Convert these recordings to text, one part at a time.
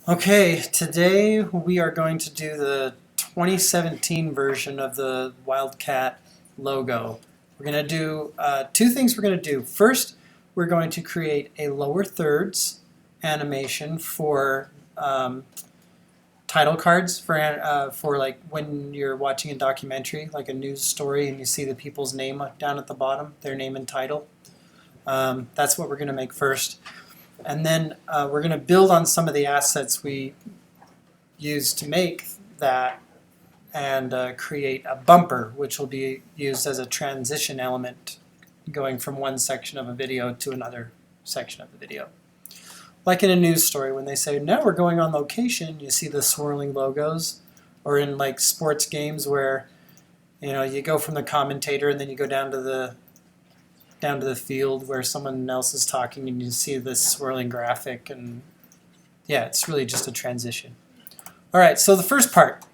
Okay, today we are going to do the 2017 version of the Wildcat logo. We're going to do two things we're going to do. First, we're going to create a lower thirds animation for title cards for like when you're watching a documentary, like a news story, and you see the people's name down at the bottom, their name and title. That's what we're going to make first. And then we're going to build on some of the assets we used to make that and create a bumper, which will be used as a transition element going from one section of a video to another section of the video. Like in a news story, when they say, now we're going on location, you see the swirling logos. Or in like sports games where you go from the commentator and then you go down to the field where someone else is talking and you see this swirling graphic, and yeah, it's really just a transition. All right, so the first part,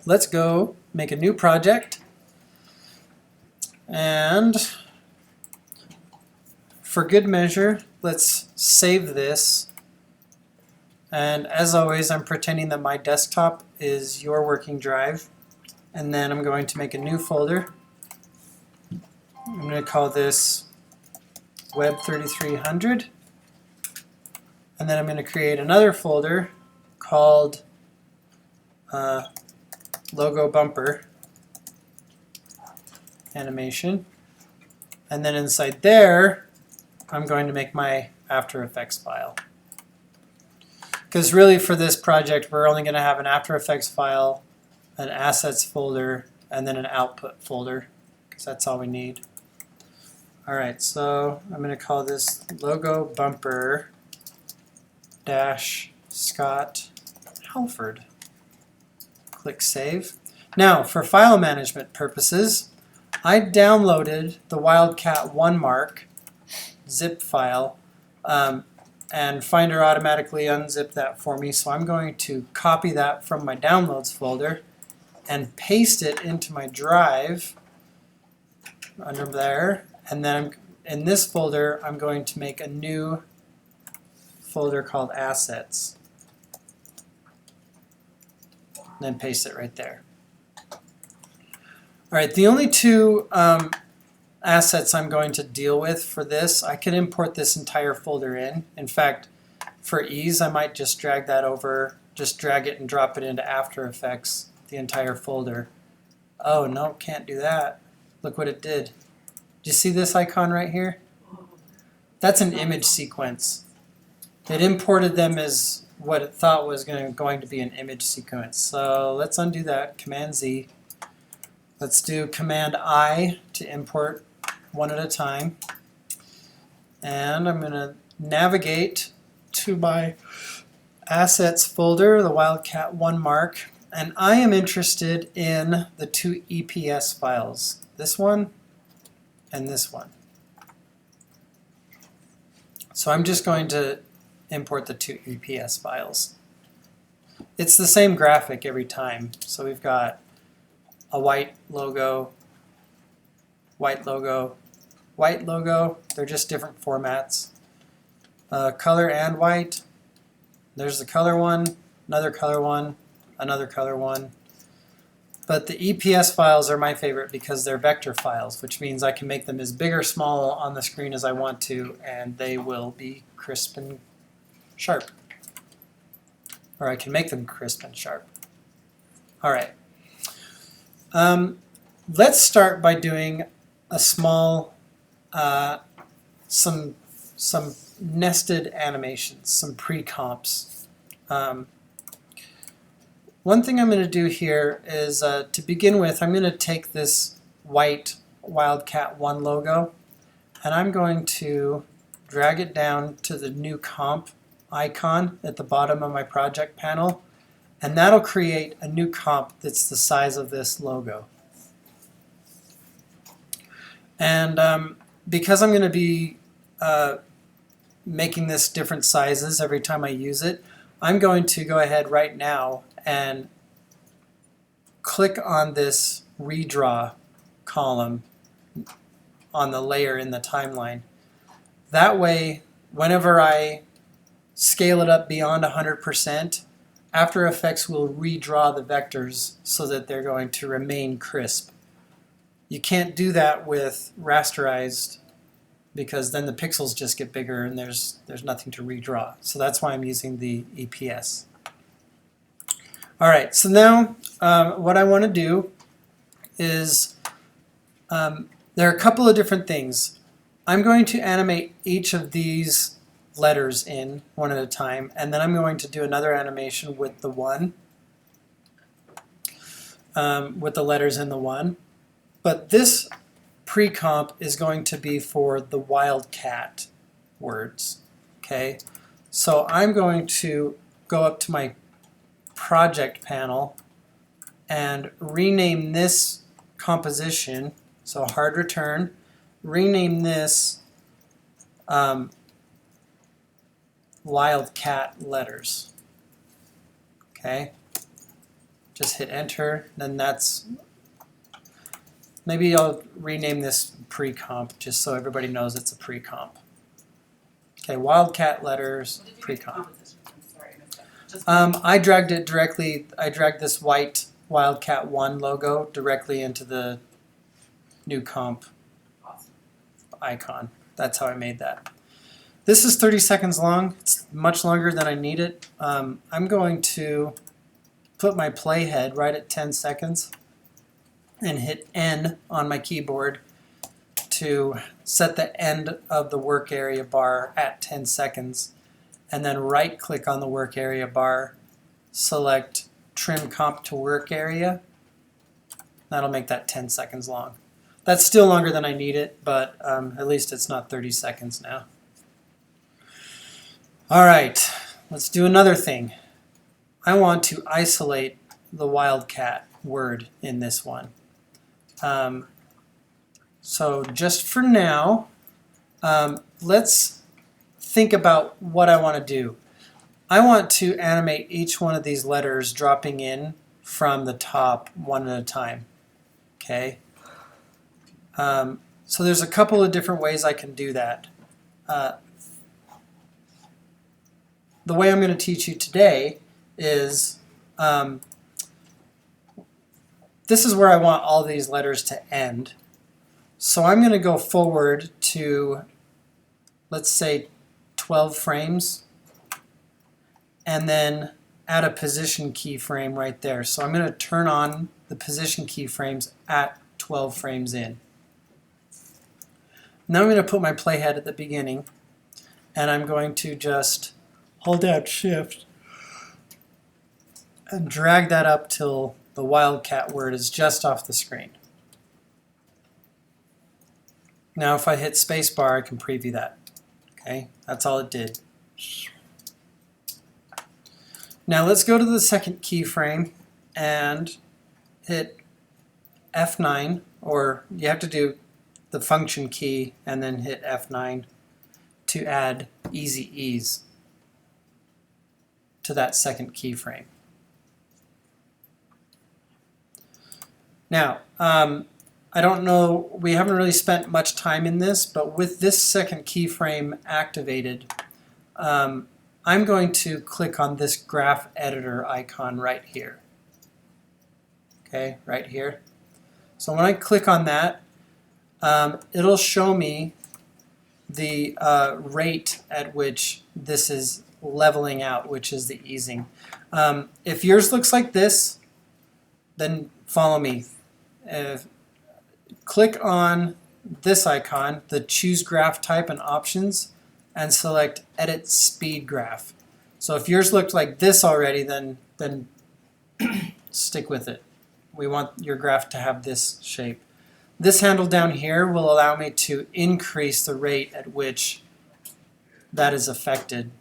let's go make a new project, and for good measure, let's save this. And as always, I'm pretending that my desktop is your working drive, and then I'm going to make a new folder. I'm going to call this Web 3300, and then I'm going to create another folder called Logo Bumper Animation, and then inside there I'm going to make my After Effects file. Because really for this project we're only going to have an After Effects file, an Assets folder, and then an Output folder, because that's all we need. Alright, so I'm going to call this Logo Bumper Scott Halford. Click Save. Now, for file management purposes, I downloaded the Wildcat 1Mark zip file, and Finder automatically unzipped that for me, so I'm going to copy that from my Downloads folder and paste it into my drive under there. And then in this folder, I'm going to make a new folder called Assets. And then paste it right there. All right, the only two assets I'm going to deal with for this, I could import this entire folder in. In fact, for ease, I might just drag that over, just drag it and drop it into After Effects, the entire folder. Oh, no, can't do that. Look what it did. Do you see this icon right here? That's an image sequence. It imported them as what it thought was going to be an image sequence. So let's undo that, Command Z. Let's do Command I to import one at a time. And I'm going to navigate to my Assets folder, the Wildcat 1Mark, and I am interested in the two EPS files. This one and this one. So I'm just going to import the two EPS files. It's the same graphic every time. So we've got a white logo, white logo, white logo. They're just different formats. Color and white. There's the color one, another color one, another color one. But the EPS files are my favorite because they're vector files, which means I can make them as big or small on the screen as I want to, and they will be crisp and sharp. Or I can make them crisp and sharp. All right. Let's start by doing a small, some nested animations, some pre-comps. One thing I'm going to do here is, to begin with, I'm going to take this white Wildcat 1 logo, and I'm going to drag it down to the new comp icon at the bottom of my project panel, and that'll create a new comp that's the size of this logo. And because I'm going to be making this different sizes every time I use it, I'm going to go ahead right now and click on this redraw column on the layer in the timeline. That way, whenever I scale it up beyond 100%, After Effects will redraw the vectors so that they're going to remain crisp. You can't do that with rasterized because then the pixels just get bigger and there's nothing to redraw. So that's why I'm using the EPS. All right, so now what I want to do is there are a couple of different things. I'm going to animate each of these letters in one at a time, and then I'm going to do another animation with the one, with the letters in the one. But this pre-comp is going to be for the Wildcat words. Okay, so I'm going to go up to my project panel and rename this composition, so hard return, rename this Wildcat letters. Okay, just hit enter, then that's, maybe I'll rename this pre-comp just so everybody knows it's a pre-comp. Okay, Wildcat letters, pre-comp. I dragged it directly, I dragged this white Wildcat 1 logo directly into the new comp icon. That's how I made that. This is 30 seconds long. It's much longer than I need it. I'm going to put my playhead right at 10 seconds and hit N on my keyboard to set the end of the work area bar at 10 seconds. And then right click on the work area bar, select trim comp to work area. That'll make that 10 seconds long. That's still longer than I need it, but at least it's not 30 seconds now. All right, let's do another thing. I want to isolate the Wildcat word in this one. So just for now, let's think about what I want to do. I want to animate each one of these letters dropping in from the top one at a time. Okay. So there's a couple of different ways I can do that. The way I'm going to teach you today is this is where I want all these letters to end. So I'm going to go forward to, let's say, 12 frames, and then add a position keyframe right there. So I'm going to turn on the position keyframes at 12 frames in. Now I'm going to put my playhead at the beginning, and I'm going to just hold down Shift and drag that up till the Wildcat word is just off the screen. Now if I hit spacebar, I can preview that. Okay, that's all it did. Now let's go to the second keyframe and hit F9, or you have to do the function key and then hit F9 to add easy ease to that second keyframe. Now, I don't know, we haven't really spent much time in this, but with this second keyframe activated, I'm going to click on this graph editor icon right here. Okay, right here. So when I click on that, it'll show me the rate at which this is leveling out, which is the easing. If yours looks like this, then follow me. Click on this icon, the Choose Graph Type and Options, and select Edit Speed Graph. So if yours looked like this already, then stick with it. We want your graph to have this shape. This handle down here will allow me to increase the rate at which that is affected.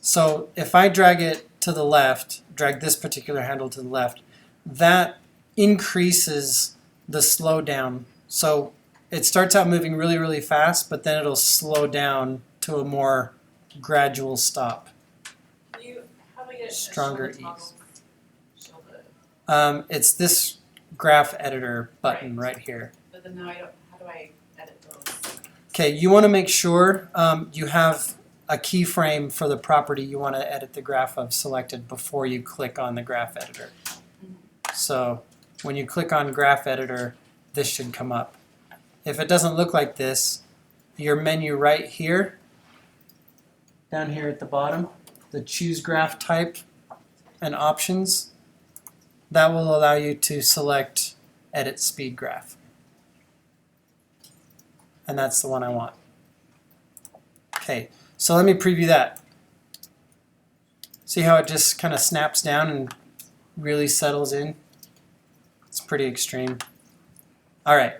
So if I drag it to the left, drag this particular handle to the left, that increases the slowdown. So it starts out moving really, really fast, but then it'll slow down to a more gradual stop. How do we get Stronger show the ease. Show the, It's this graph editor button right here. but then now I don't. How do I edit those? Okay, you want to make sure you have a keyframe for the property you want to edit the graph of selected before you click on the graph editor. So when you click on graph editor, this should come up. If it doesn't look like this, your menu right here, down here at the bottom, the choose graph type and options, that will allow you to select edit speed graph. And that's the one I want. Okay, so let me preview that. See how it just kind of snaps down and really settles in? It's pretty extreme. All right.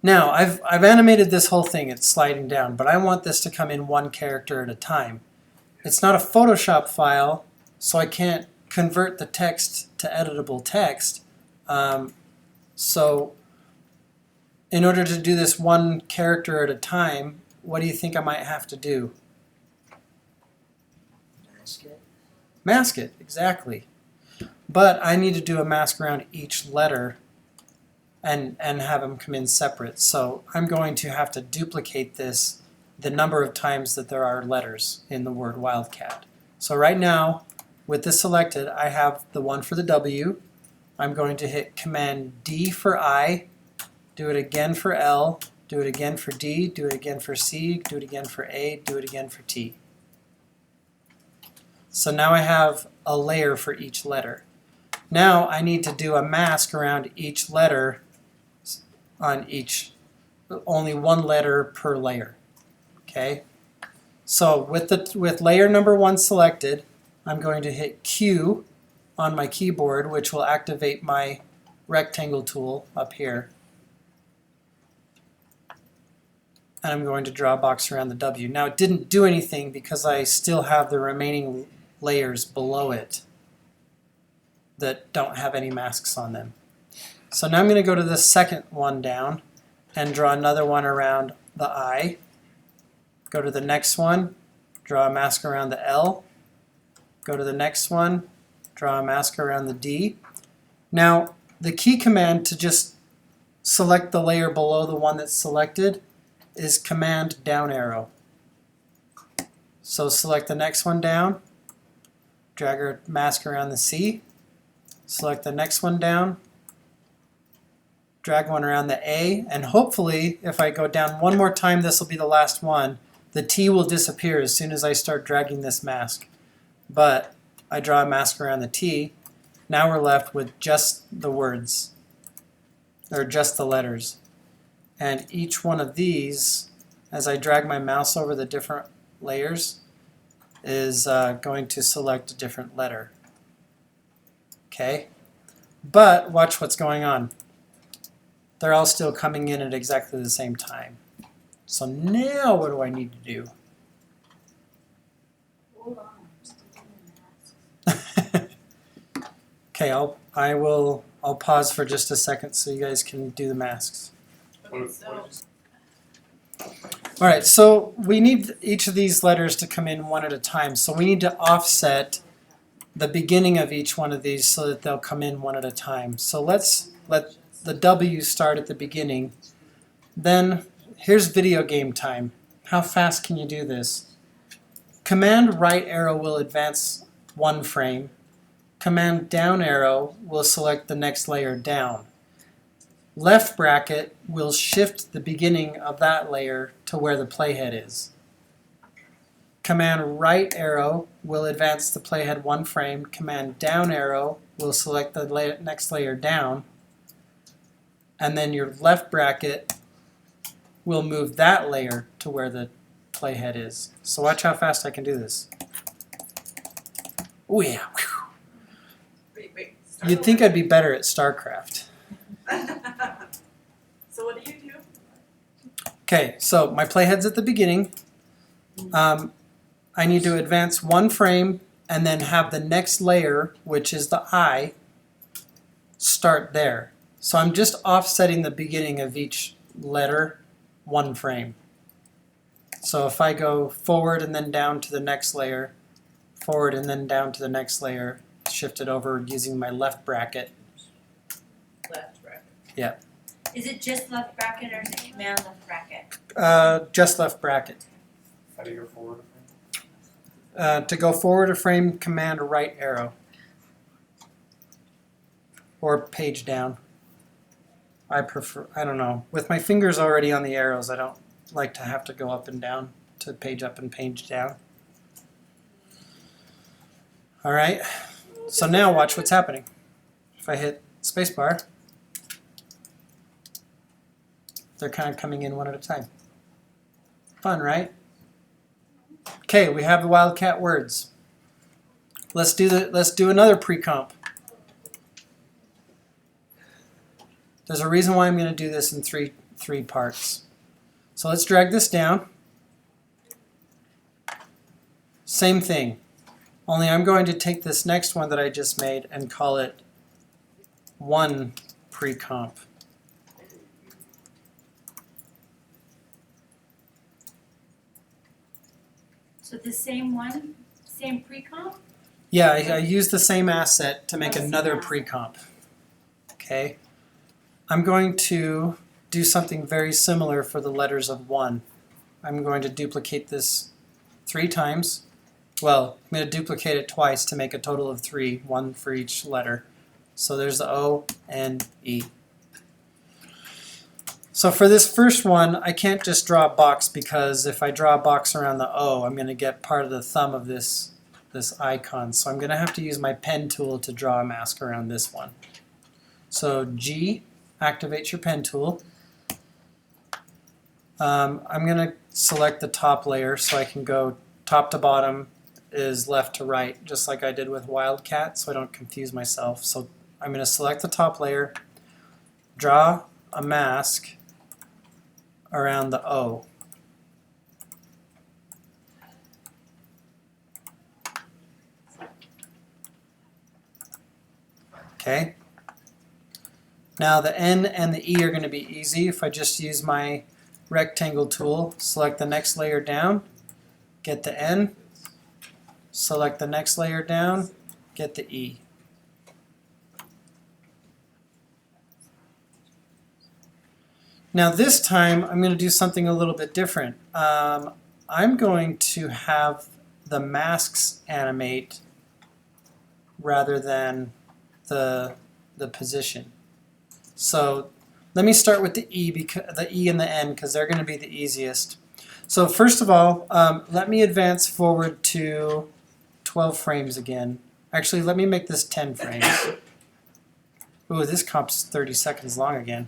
Now, I've animated this whole thing. It's sliding down, but I want this to come in one character at a time. It's not a Photoshop file, so I can't convert the text to editable text. So in order to do this one character at a time, what do you think I might have to do? Mask it. Mask it, exactly. But I need to do a mask around each letter and have them come in separate. So I'm going to have to duplicate this the number of times that there are letters in the word wildcat. So right now, with this selected, I have the one for the W. I'm going to hit Command D for I, do it again for L, do it again for D, do it again for C, do it again for A, do it again for T. So now I have a layer for each letter. Now I need to do a mask around each letter on each, only one letter per layer. Okay? So with layer number 1 selected, I'm going to hit Q on my keyboard, which will activate my rectangle tool up here. And I'm going to draw a box around the W. Now it didn't do anything because I still have the remaining layers below it that don't have any masks on them. So now I'm going to go to the second one down and draw another one around the I. Go to the next one, draw a mask around the L. Go to the next one, draw a mask around the D. Now the key command to just select the layer below the one that's selected is Command down arrow. So select the next one down, drag a mask around the C, select the next one down, drag one around the A, and hopefully if I go down one more time, this will be the last one. The T will disappear as soon as I start dragging this mask. But I draw a mask around the T. Now we're left with just the words, or just the letters. And each one of these, as I drag my mouse over the different layers, is going to select a different letter. Okay? But watch what's going on. They're all still coming in at exactly the same time. So now what do I need to do? Hold on, I'm still doing masks. Okay, I'll pause for just a second so you guys can do the masks. Okay, so All right, so we need each of these letters to come in one at a time. So we need to offset the beginning of each one of these so that they'll come in one at a time. So let's let the W start at the beginning. Then here's video game time. How fast can you do this? Command right arrow will advance one frame. Command down arrow will select the next layer down. Left bracket will shift the beginning of that layer to where the playhead is. Command right arrow will advance the playhead one frame. Command down arrow will select the next layer down. And then your left bracket will move that layer to where the playhead is. So watch how fast I can do this. Oh yeah. Whew. wait. You'd think I'd be better at StarCraft. So what do you do? Okay, so my playhead's at the beginning. I need to advance one frame and then have the next layer, which is the I, start there. So I'm just offsetting the beginning of each letter one frame. So if I go forward and then down to the next layer, forward and then down to the next layer, shift it over using my left bracket. Left bracket. Yeah. Is it just left bracket or is it command left bracket? Just left bracket. How do you go forward? To go forward a frame, command right arrow. Or page down. I don't know. With my fingers already on the arrows, I don't like to have to go up and down to page up and page down. All right, so now watch what's happening. If I hit spacebar, they're kind of coming in one at a time. Fun, right? Okay, we have the Wildcat words. Let's do another pre-comp. There's a reason why I'm going to do this in three parts. So let's drag this down. Same thing, only I'm going to take this next one that I just made and call it 1 pre-comp. So the same one, same pre-comp? Yeah, I used the same asset to make Oh, same another asset. pre-comp. Okay, I'm going to do something very similar for the letters of 1. I'm going to duplicate this 3 times. Well, I'm going to duplicate it twice to make a total of 3, 1 for each letter. So there's the O and E. So for this first one, I can't just draw a box because if I draw a box around the O, I'm going to get part of the thumb of this icon. So I'm going to have to use my pen tool to draw a mask around this one. So G activates your pen tool. I'm going to select the top layer so I can go top to bottom is left to right, just like I did with Wildcat, so I don't confuse myself. So I'm going to select the top layer, draw a mask around the O. Okay. Now the N and the E are going to be easy if I just use my rectangle tool, select the next layer down, get the N, select the next layer down, get the E. Now this time I'm going to do something a little bit different. I'm going to have the masks animate rather than the position. So let me start with the E and the N because they're going to be the easiest. So first of all, let me advance forward to 12 frames again. Actually, let me make this 10 frames. Ooh, this comp's 30 seconds long again.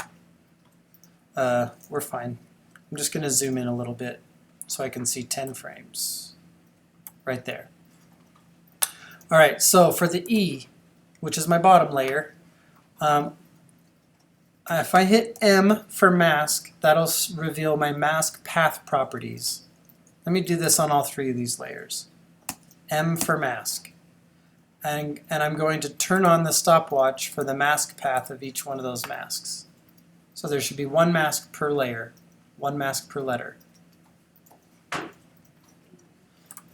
We're fine. I'm just going to zoom in a little bit so I can see 10 frames. Right there. Alright, so for the E, which is my bottom layer, if I hit M for mask, that'll reveal my mask path properties. Let me do this on all 3 of these layers. M for mask. And I'm going to turn on the stopwatch for the mask path of each one of those masks. So there should be 1 mask per layer, 1 mask per letter.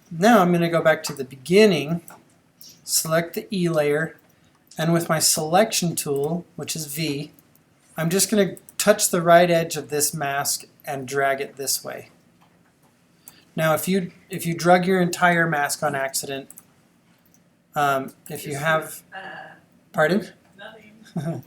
Now I'm going to go back to the beginning, select the E layer, and with my selection tool, which is V, I'm just going to touch the right edge of this mask and drag it this way. Now if you drug your entire mask on accident, if you have, pardon? Nothing.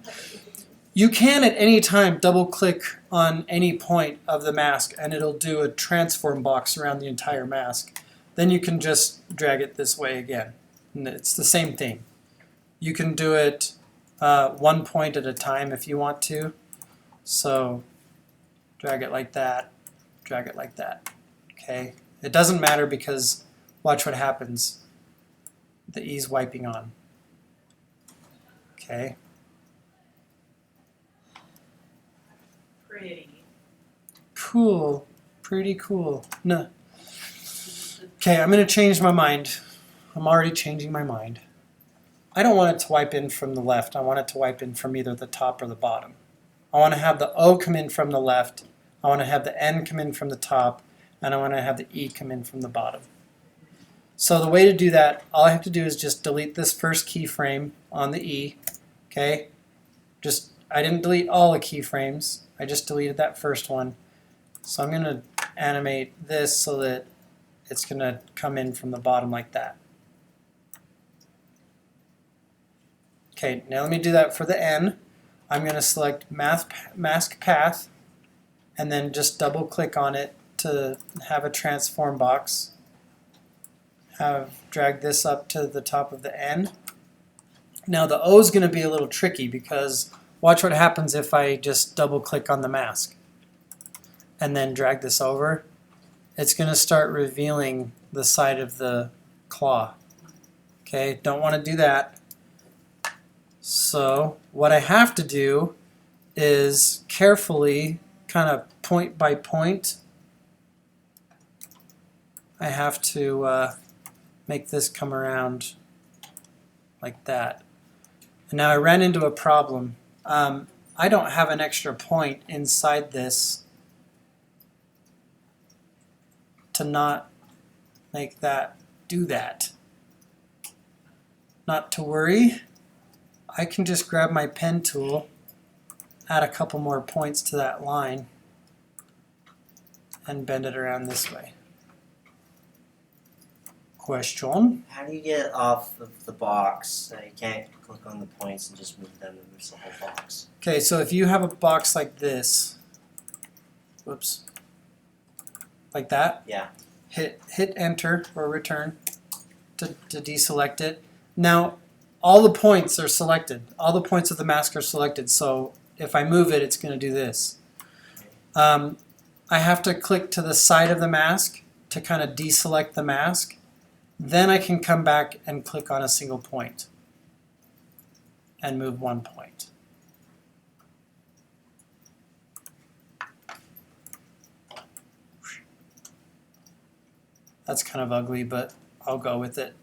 You can at any time double click on any point of the mask and it'll do a transform box around the entire mask. Then you can just drag it this way again. And it's the same thing. You can do it 1 point at a time if you want to. So drag it like that, drag it like that. Okay. It doesn't matter because watch what happens. The E's wiping on. Okay. Pretty. Cool. Pretty cool. No. Okay, I'm going to change my mind. I'm already changing my mind. I don't want it to wipe in from the left. I want it to wipe in from either the top or the bottom. I want to have the O come in from the left. I want to have the N come in from the top. And I want to have the E come in from the bottom. So the way to do that, all I have to do is just delete this first keyframe on the E. Okay? I didn't delete all the keyframes. I just deleted that first one. So I'm going to animate this so that it's going to come in from the bottom like that. Okay, now let me do that for the N. I'm going to select mask path and then just double click on it to have a transform box. Drag this up to the top of the N. Now the O is going to be a little tricky because watch what happens if I just double click on the mask and then drag this over. It's going to start revealing the side of the claw. Okay, don't want to do that. So what I have to do is carefully, kind of point by point, I have to make this come around like that. And now I ran into a problem. I don't have an extra point inside this to not make that do that. Not to worry. I can just grab my pen tool, add a couple more points to that line, and bend it around this way. Question? How do you get off of the box? You can't click on the points and just move them and moves the whole box. Okay, so if you have a box like this, whoops, like that, Yeah. hit enter or return to deselect it. Now, all the points are selected. All the points of the mask are selected, so if I move it, it's going to do this. I have to click to the side of the mask to kind of deselect the mask. Then I can come back and click on a single point and move one point. That's kind of ugly, but I'll go with it.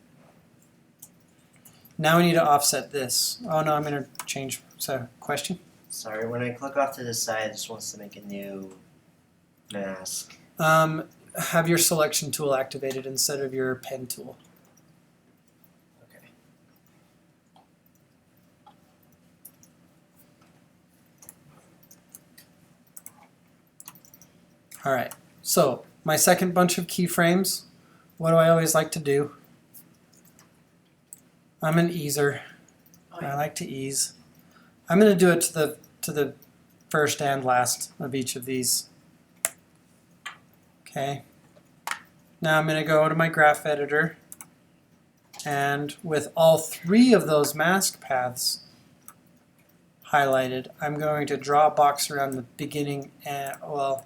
Now we need to offset this. Oh no, I'm going to change. So, question? Sorry, when I click off to the side, it just wants to make a new mask. Have your selection tool activated instead of your pen tool. Okay. Alright, so my second bunch of keyframes, what do I always like to do? I'm an easer. I like to ease. I'm going to do it to the first and last of each of these. Okay. Now I'm going to go to my graph editor, and with all three of those mask paths highlighted, I'm going to draw a box around the beginning and, well,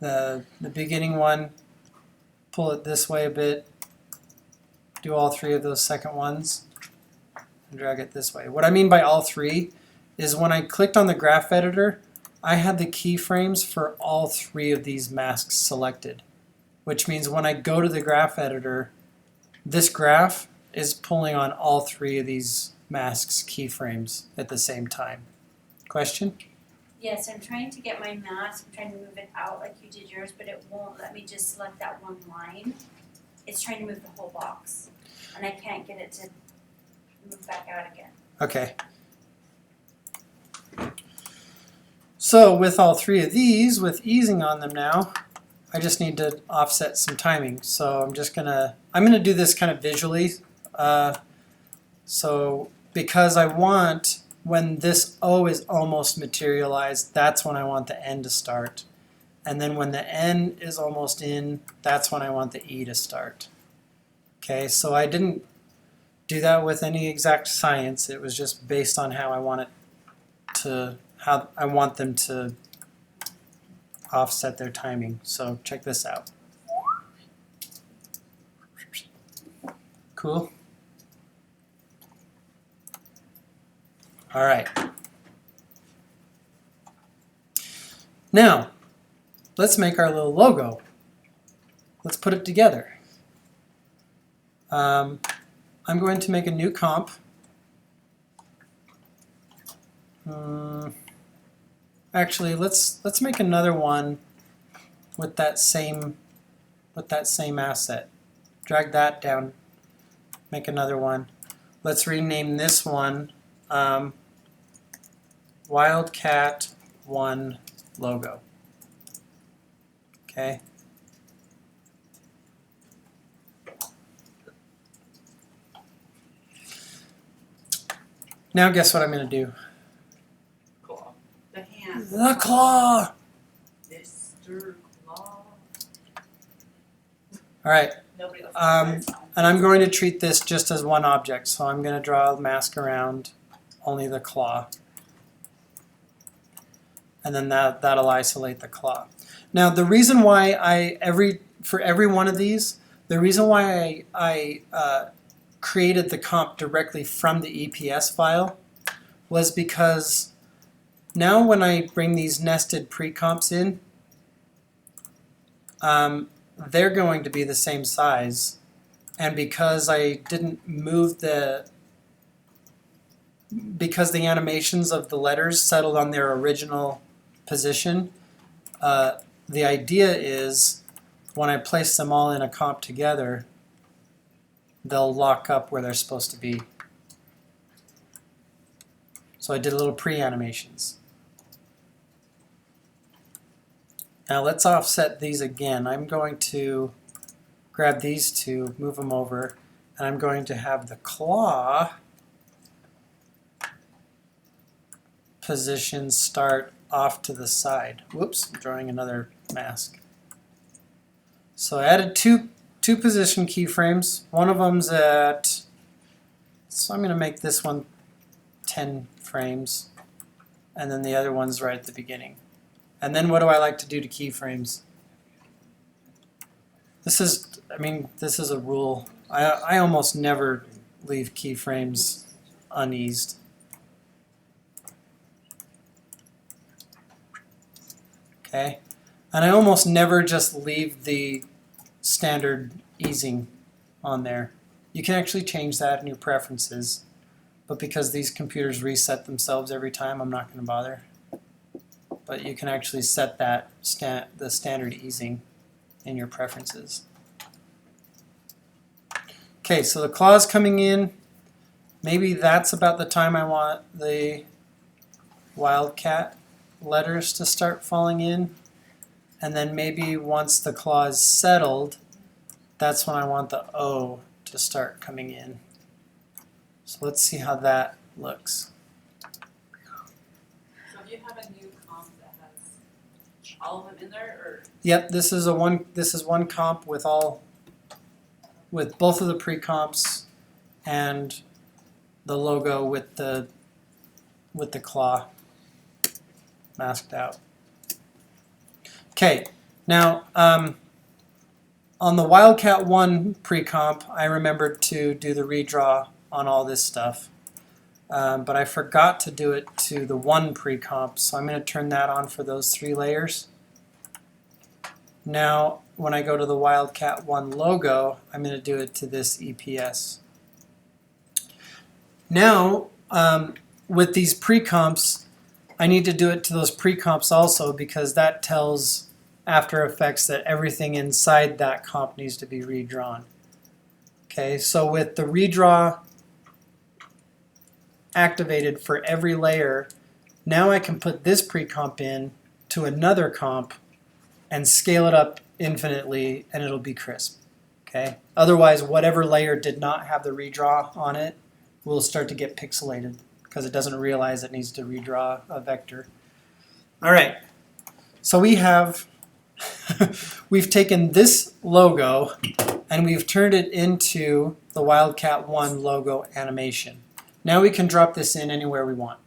the beginning one, pull it this way a bit, do all three of those second ones, and drag it this way. What I mean by all three is when I clicked on the graph editor, I had the keyframes for all three of these masks selected, which means when I go to the graph editor, this graph is pulling on all three of these masks keyframes at the same time. Question? Yes, I'm trying to get my mask, I'm trying to move it out like you did yours, but it won't let me just select that one line. It's trying to move the whole box, and I can't get it to move back out again. Okay. So with all three of these, with easing on them now, I just need to offset some timing. So I'm gonna do this kind of visually. So because I want, when this O is almost materialized, that's when I want the N to start. And then when the N is almost in, that's when I want the E to start. Okay, so I didn't do that with any exact science. It was just based on how I want it to, how I want them to offset their timing. So check this out. Cool. All right. Now, let's make our little logo. Let's put it together. I'm going to make a new comp. Actually, let's make another one with that same asset. Drag that down. Make another one. Let's rename this one Wildcat 1 logo. Okay. Now guess what I'm going to do? Claw. The hand. The claw! Mr. Claw. Alright, Nobody else. and I'm going to treat this just as one object. So I'm going to draw a mask around only the claw. And then that'll isolate the claw. Now the reason why for every one of these, the reason why I created the comp directly from the EPS file was because now when I bring these nested pre-comps in, they're going to be the same size. And because I didn't move because the animations of the letters settled on their original position, the idea is when I place them all in a comp together, they'll lock up where they're supposed to be. So I did a little pre-animations. Now let's offset these again. I'm going to grab these two, move them over, and I'm going to have the claw position start off to the side. Whoops, I'm drawing another mask. So I added two position keyframes. One of them's at, so I'm going to make this one 10 frames, and then the other one's right at the beginning. And then what do I like to do to keyframes? This is a rule. I almost never leave keyframes uneased. Okay, and I almost never just leave the standard easing on there. You can actually change that in your preferences, but because these computers reset themselves every time, I'm not going to bother. But you can actually set that the standard easing in your preferences. Okay, so the claw's coming in. Maybe that's about the time I want the Wildcat letters to start falling in. And then maybe once the claw is settled, that's when I want the O to start coming in. So let's see how that looks. So if you have a new comp that has all of them in there, or Yep, this is one comp with both of the pre-comps and the logo with the claw masked out. Okay, now on the Wildcat 1 pre-comp, I remembered to do the redraw on all this stuff, but I forgot to do it to the 1 pre-comp, so I'm going to turn that on for those 3 layers. Now, when I go to the Wildcat 1 logo, I'm going to do it to this EPS. Now, with these pre-comps, I need to do it to those pre-comps also because that tells After Effects that everything inside that comp needs to be redrawn. Okay, so with the redraw activated for every layer, now I can put this pre-comp in to another comp and scale it up infinitely and it'll be crisp. Okay? Otherwise, whatever layer did not have the redraw on it will start to get pixelated because it doesn't realize it needs to redraw a vector. All right, so we've taken this logo and we've turned it into the Wildcat 1 logo animation. Now we can drop this in anywhere we want.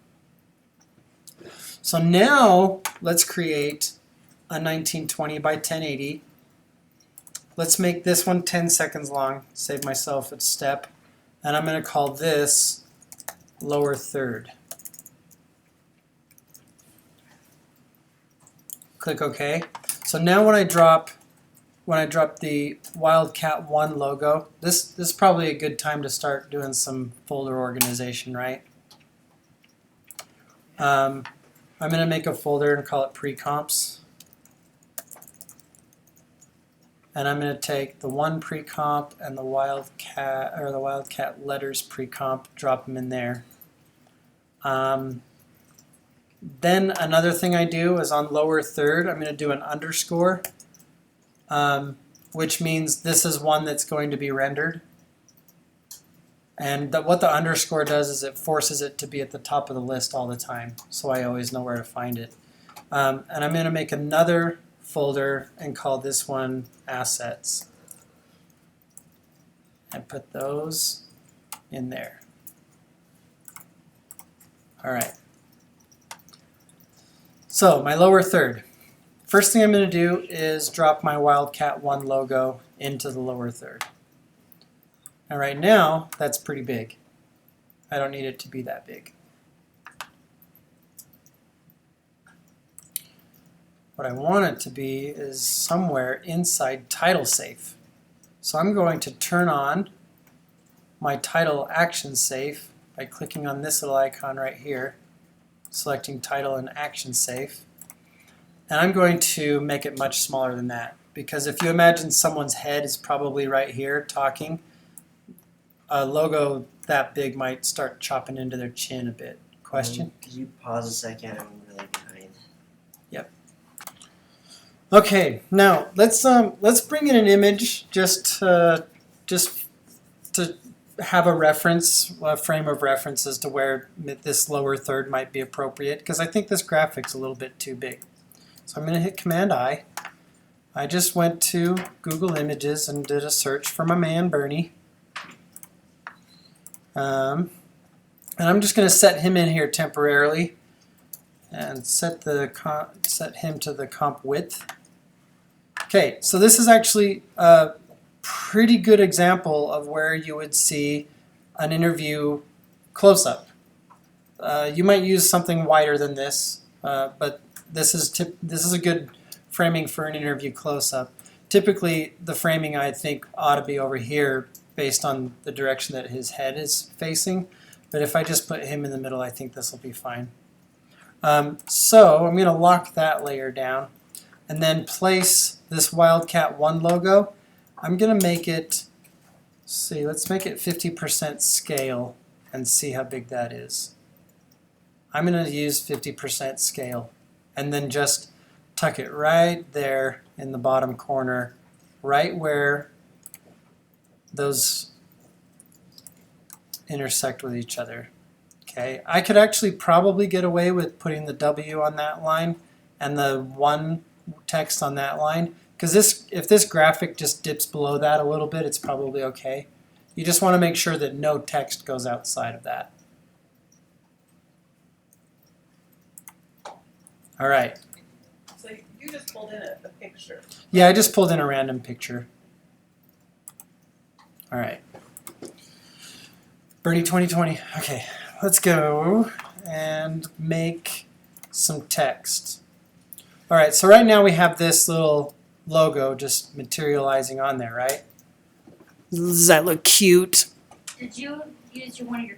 So now let's create a 1920 by 1080. Let's make this one 10 seconds long, save myself a step, and I'm going to call this lower third. Click OK. So now when I drop the Wildcat 1 logo, this is probably a good time to start doing some folder organization, right? I'm going to make a folder and call it pre-comps. And I'm going to take the 1 pre-comp and the Wildcat letters pre-comp, drop them in there. Then another thing I do is on lower third, I'm going to do an underscore, which means this is one that's going to be rendered. And what the underscore does is it forces it to be at the top of the list all the time, so I always know where to find it. And I'm going to make another folder and call this one assets. And put those in there. All right. So my lower third. First thing I'm going to do is drop my Wildcat 1 logo into the lower third. And right now, that's pretty big. I don't need it to be that big. What I want it to be is somewhere inside title safe. So I'm going to turn on my title action safe by clicking on this little icon right here, selecting title and action safe. And I'm going to make it much smaller than that, because if you imagine someone's head is probably right here talking, a logo that big might start chopping into their chin a bit. Question? Could you pause a second? I'm really behind. Okay, now let's bring in an image just to have a reference, a frame of reference as to where this lower third might be appropriate, because I think this graphic's a little bit too big. So I'm going to hit Command I. I just went to Google Images and did a search for my man Bernie. And I'm just going to set him in here temporarily and set him to the comp width. Okay, so this is actually a pretty good example of where you would see an interview close-up. You might use something wider than this, but this is a good framing for an interview close-up. Typically, the framing I think ought to be over here based on the direction that his head is facing. But if I just put him in the middle, I think this will be fine. So I'm going to lock that layer down and then place this Wildcat 1 logo. I'm going to make it, let's make it 50% scale and see how big that is. I'm going to use 50% scale and then just tuck it right there in the bottom corner, right where those intersect with each other. Okay, I could actually probably get away with putting the W on that line and the 1 text on that line, because if this graphic just dips below that a little bit, it's probably okay. You just want to make sure that no text goes outside of that. All right. So you just pulled in a picture. Yeah, I just pulled in a random picture. All right. Bernie 2020. Okay, let's go and make some text. All right, so right now we have this little logo just materializing on there, right? Does that look cute? Did you use one of your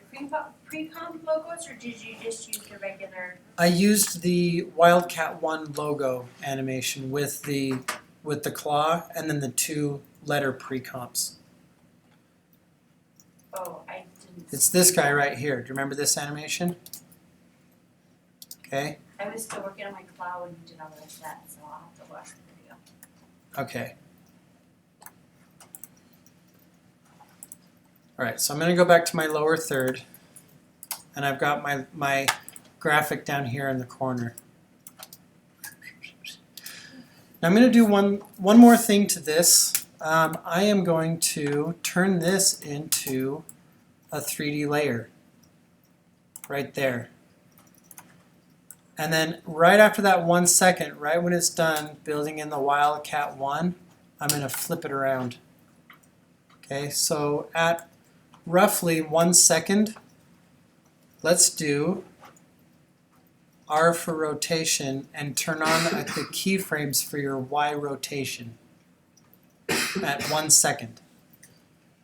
pre-comp logos, or did you just use the regular? I used the Wildcat 1 logo animation with the claw and then the 2 letter pre-comps. Oh, I didn't. It's this guy right here. Do you remember this animation? Okay. I was still working on my cloud when you did all of that, so I'll have to watch the video. Okay. All right, so I'm going to go back to my lower third, and I've got my graphic down here in the corner. Now I'm going to do one more thing to this. I am going to turn this into a 3D layer right there. And then right after that 1 second, right when it's done building in the Wildcat 1, I'm going to flip it around. Okay, so at roughly 1 second, let's do R for rotation and turn on the keyframes for your Y rotation at 1 second.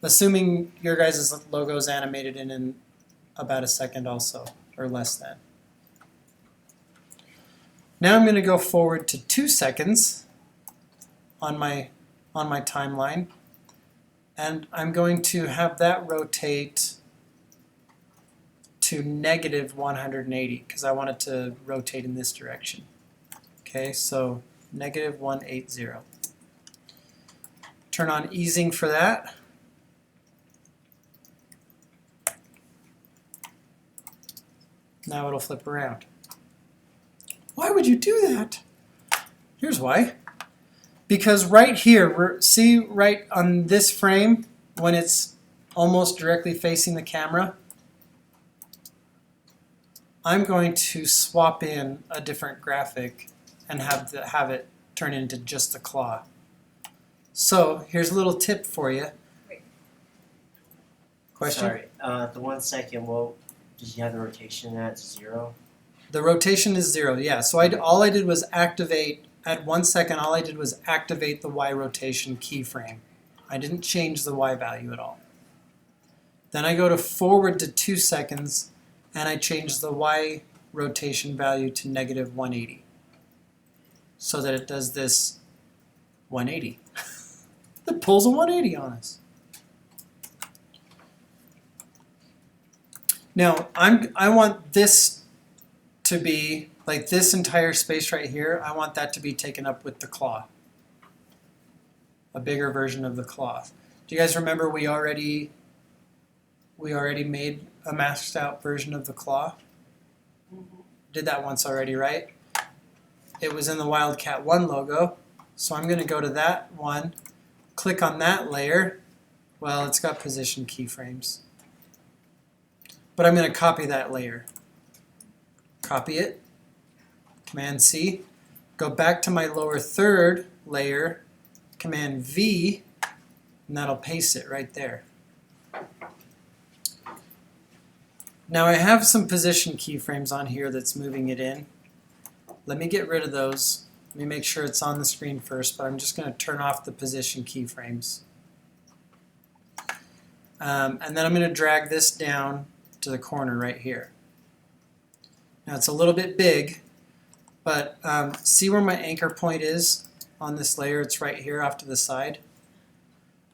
Assuming your guys' logo is animated in about a second also, or less than. Now I'm going to go forward to 2 seconds on my timeline, and I'm going to have that rotate to negative 180 because I want it to rotate in this direction. Okay, so negative 180. Turn on easing for that. Now it'll flip around. Why would you do that? Here's why. Because right here, see right on this frame, when it's almost directly facing the camera, I'm going to swap in a different graphic and have it turn into just the claw. So here's a little tip for you. Question? Sorry, the 1 second, well, did you have the rotation at 0? The rotation is 0, yeah. So all I did was activate, at 1 second, all I did was activate the Y rotation keyframe. I didn't change the Y value at all. Then I go to forward to 2 seconds, and I change the Y rotation value to -180. So that it does this 180. It pulls a 180 on us. Now, I want this to be, like this entire space right here, I want that to be taken up with the claw. A bigger version of the claw. Do you guys remember we already made a maxed out version of the claw? Did that once already, right? It was in the Wildcat 1 logo. So I'm going to go to that one, click on that layer. Well, it's got position keyframes. But I'm going to copy that layer. Copy it, Command C, go back to my lower third layer, Command V, and that'll paste it right there. Now I have some position keyframes on here that's moving it in. Let me get rid of those. Let me make sure it's on the screen first, but I'm just going to turn off the position keyframes. And then I'm going to drag this down to the corner right here. Now it's a little bit big, but see where my anchor point is on this layer? It's right here off to the side.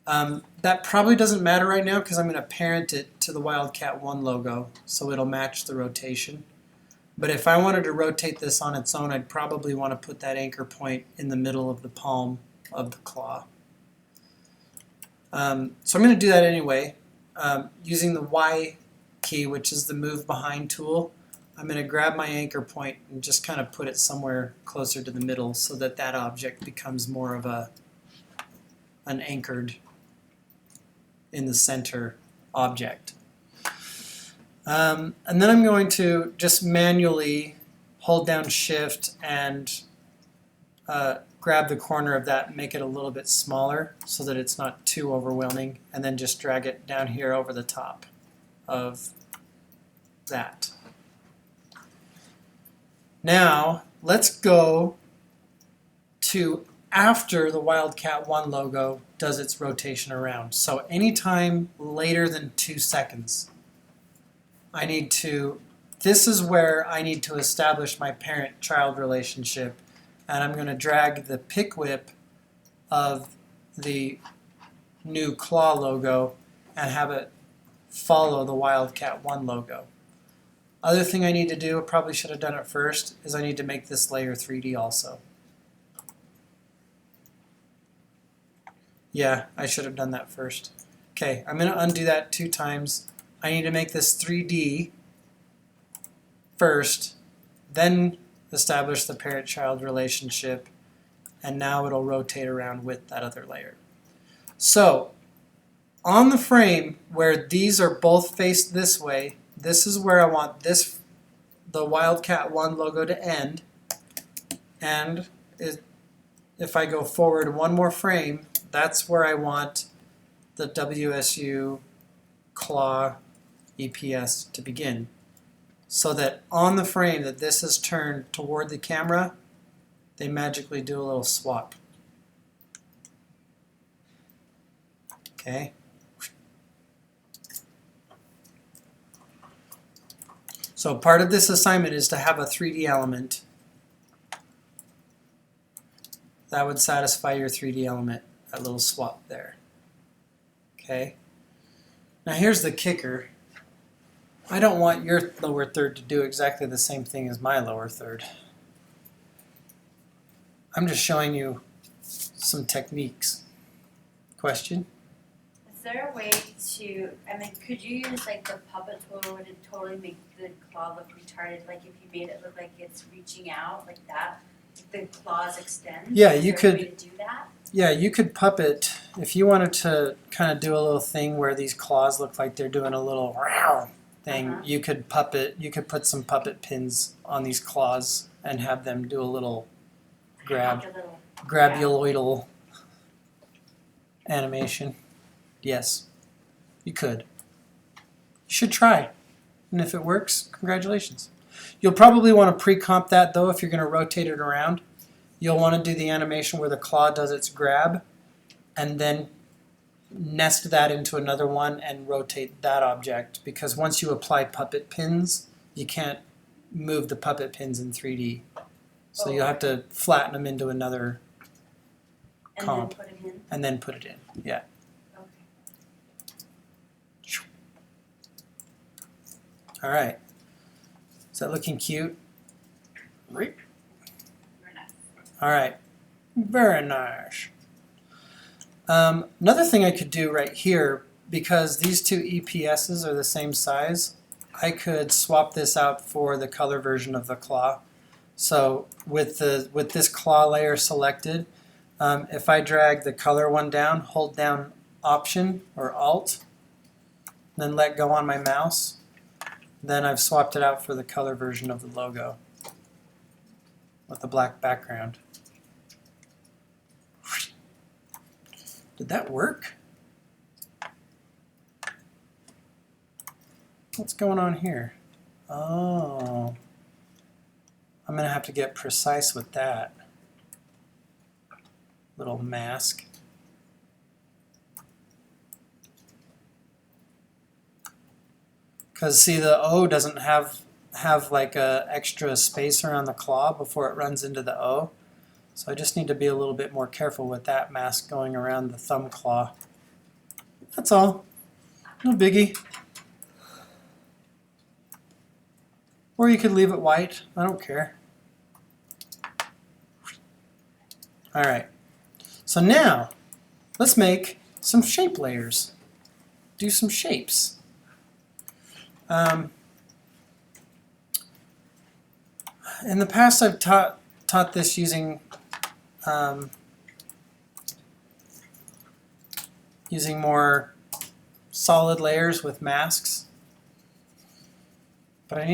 That probably doesn't matter right now because I'm going to parent it to the Wildcat 1 logo, so it'll match the rotation. But if I wanted to rotate this on its own, I'd probably want to put that anchor point in the middle of the palm of the claw. So I'm going to do that anyway. Using the Y key, which is the move behind tool, I'm going to grab my anchor point and just kind of put it somewhere closer to the middle so that that object becomes more of an anchored in the center object. And then I'm going to just manually hold down Shift and grab the corner of that and make it a little bit smaller so that it's not too overwhelming, and then just drag it down here over the top of that. Now, let's go to after the Wildcat 1 logo does its rotation around. So anytime later than 2 seconds, this is where I need to establish my parent-child relationship, and I'm going to drag the pick whip of the new claw logo and have it follow the Wildcat 1 logo. Other thing I need to do, I probably should have done it first, is I need to make this layer 3D also. Yeah, I should have done that first. Okay, I'm going to undo that 2 times. I need to make this 3D first, then establish the parent-child relationship, and now it'll rotate around with that other layer. So, on the frame where these are both faced this way, this is where I want the Wildcat 1 logo to end, and if I go forward one more frame, that's where I want the WSU claw EPS to begin. So that on the frame that this is turned toward the camera, they magically do a little swap. Okay. So part of this assignment is to have a 3D element that would satisfy your 3D element, that little swap there. Okay. Now here's the kicker. I don't want your lower third to do exactly the same thing as my lower third. I'm just showing you some techniques. Question? It's there a way to, I mean, could you use like the puppet tool, or would it totally make the claw look retarded? Like if you made it look like it's reaching out like that, the claws extend? Yeah, Is you there a could- way to do that? Yeah, you could puppet, if you wanted to kind of do a little thing where these claws look like they're doing a little row thing, Uh-huh. you could put some puppet pins on these claws and have them do a little grab, Like a little, grabuloidal animation. Yes, you could. You should try. And if it works, congratulations. You'll probably want to pre-comp that though if you're going to rotate it around. You'll want to do the animation where the claw does its grab and then nest that into another one and rotate that object, because once you apply puppet pins, you can't move the puppet pins in 3D. So you'll have to flatten them into another and comp. then put them in? and then put it in. Yeah. Okay. All right. Is that looking cute? Very nice. All right. Very nice. Another thing I could do right here, because these two EPSs are the same size, I could swap this out for the color version of the claw. So with this claw layer selected, if I drag the color one down, hold down Option or Alt, then let go on my mouse, then I've swapped it out for the color version of the logo with the black background. Did that work? What's going on here? Oh, I'm gonna have to get precise with that little mask. Because see, the O doesn't have like a extra space around the claw before it runs into the O. So I just need to be a little bit more careful with that mask going around the thumb claw. That's all. No biggie. Or you could leave it white. I don't care. All right. So now, let's make some shape layers. Do some shapes. In the past, I've taught this using more solid layers with masks, but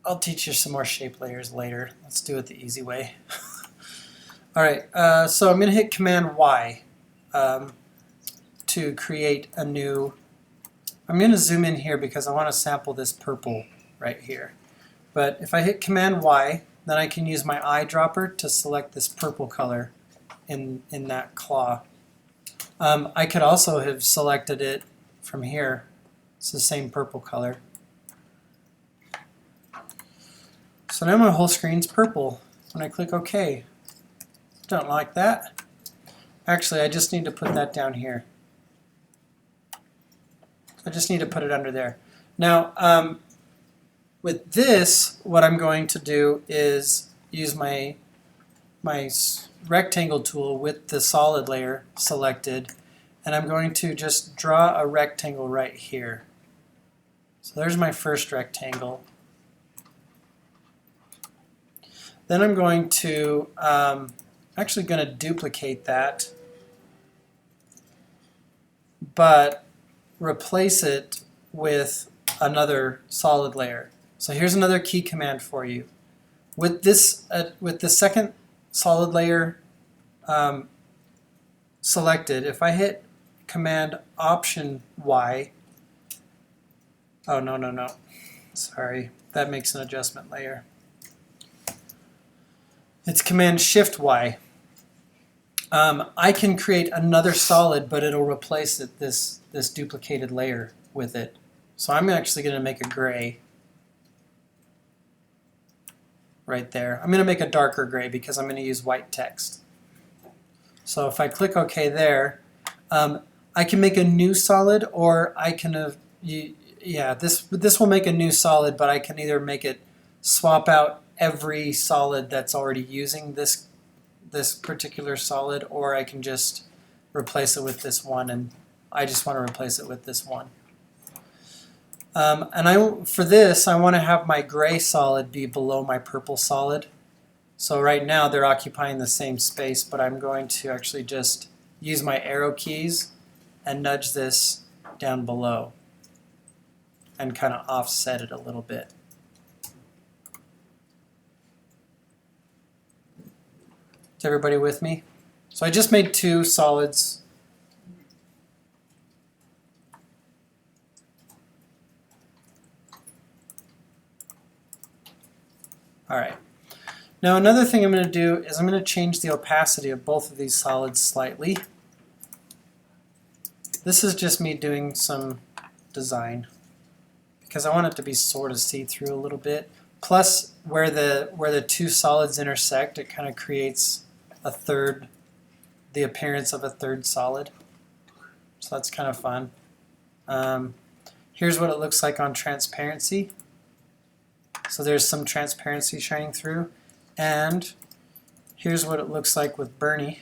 I'll teach you some more shape layers later. Let's do it the easy way. All right, so I'm going to hit Command Y to create a new. I'm going to zoom in here because I want to sample this purple right here. But if I hit Command Y, then I can use my eyedropper to select this purple color in that claw. I could also have selected it from here. It's the same purple color. So now my whole screen's purple when I click OK. Don't like that. Actually, I just need to put that down here. I just need to put it under there. Now, with this, what I'm going to do is use my rectangle tool with the solid layer selected, and I'm going to just draw a rectangle right here. So there's my first rectangle. Then I'm going to, actually going to duplicate that, but replace it with another solid layer. So here's another key command for you. With this, with the second solid layer selected, if I hit Command Option Y, oh no, sorry, that makes an adjustment layer. It's Command Shift Y. I can create another solid, but it'll replace it, this duplicated layer with it. So I'm actually going to make a gray right there. I'm going to make a darker gray because I'm going to use white text. So if I click OK there, I can make a new solid, or I can this will make a new solid, but I can either make it swap out every solid that's already using this particular solid, or I can just replace it with this one I just want to replace it with this one. And for this, I want to have my gray solid be below my purple solid. So right now they're occupying the same space, but I'm going to actually just use my arrow keys and nudge this down below and kind of offset it a little bit. Is everybody with me? So I just made two solids. All right. Now another thing I'm going to do is I'm going to change the opacity of both of these solids slightly. This is just me doing some design because I want it to be sort of see-through a little bit. Plus, where the two solids intersect, it kind of creates the appearance of a third solid. So that's kind of fun. Here's what it looks like on transparency. So there's some transparency shining through. And here's what it looks like with Bernie.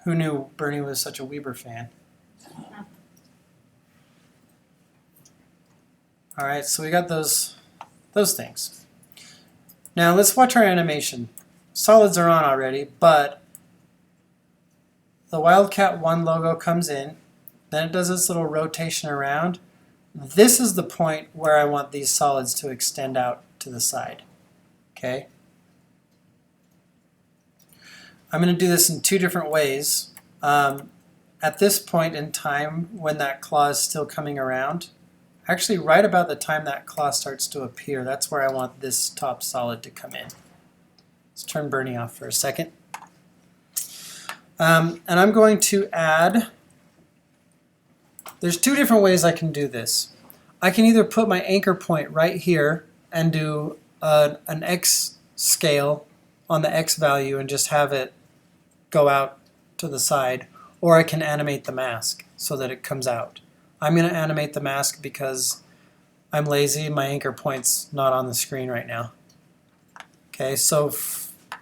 Who knew Bernie was such a Weber fan? All right, so we got those things. Now let's watch our animation. Solids are on already, but the Wildcat 1 logo comes in, then it does this little rotation around. This is the point where I want these solids to extend out to the side. Okay? I'm going to do this in two different ways. At this point in time, when that claw is still coming around, actually right about the time that claw starts to appear, that's where I want this top solid to come in. Let's turn Bernie off for a second. And I'm going to add, there's two different ways I can do this. I can either put my anchor point right here and do an X scale on the X value and just have it go out to the side, or I can animate the mask so that it comes out. I'm going to animate the mask because I'm lazy. My anchor point's not on the screen right now. Okay, so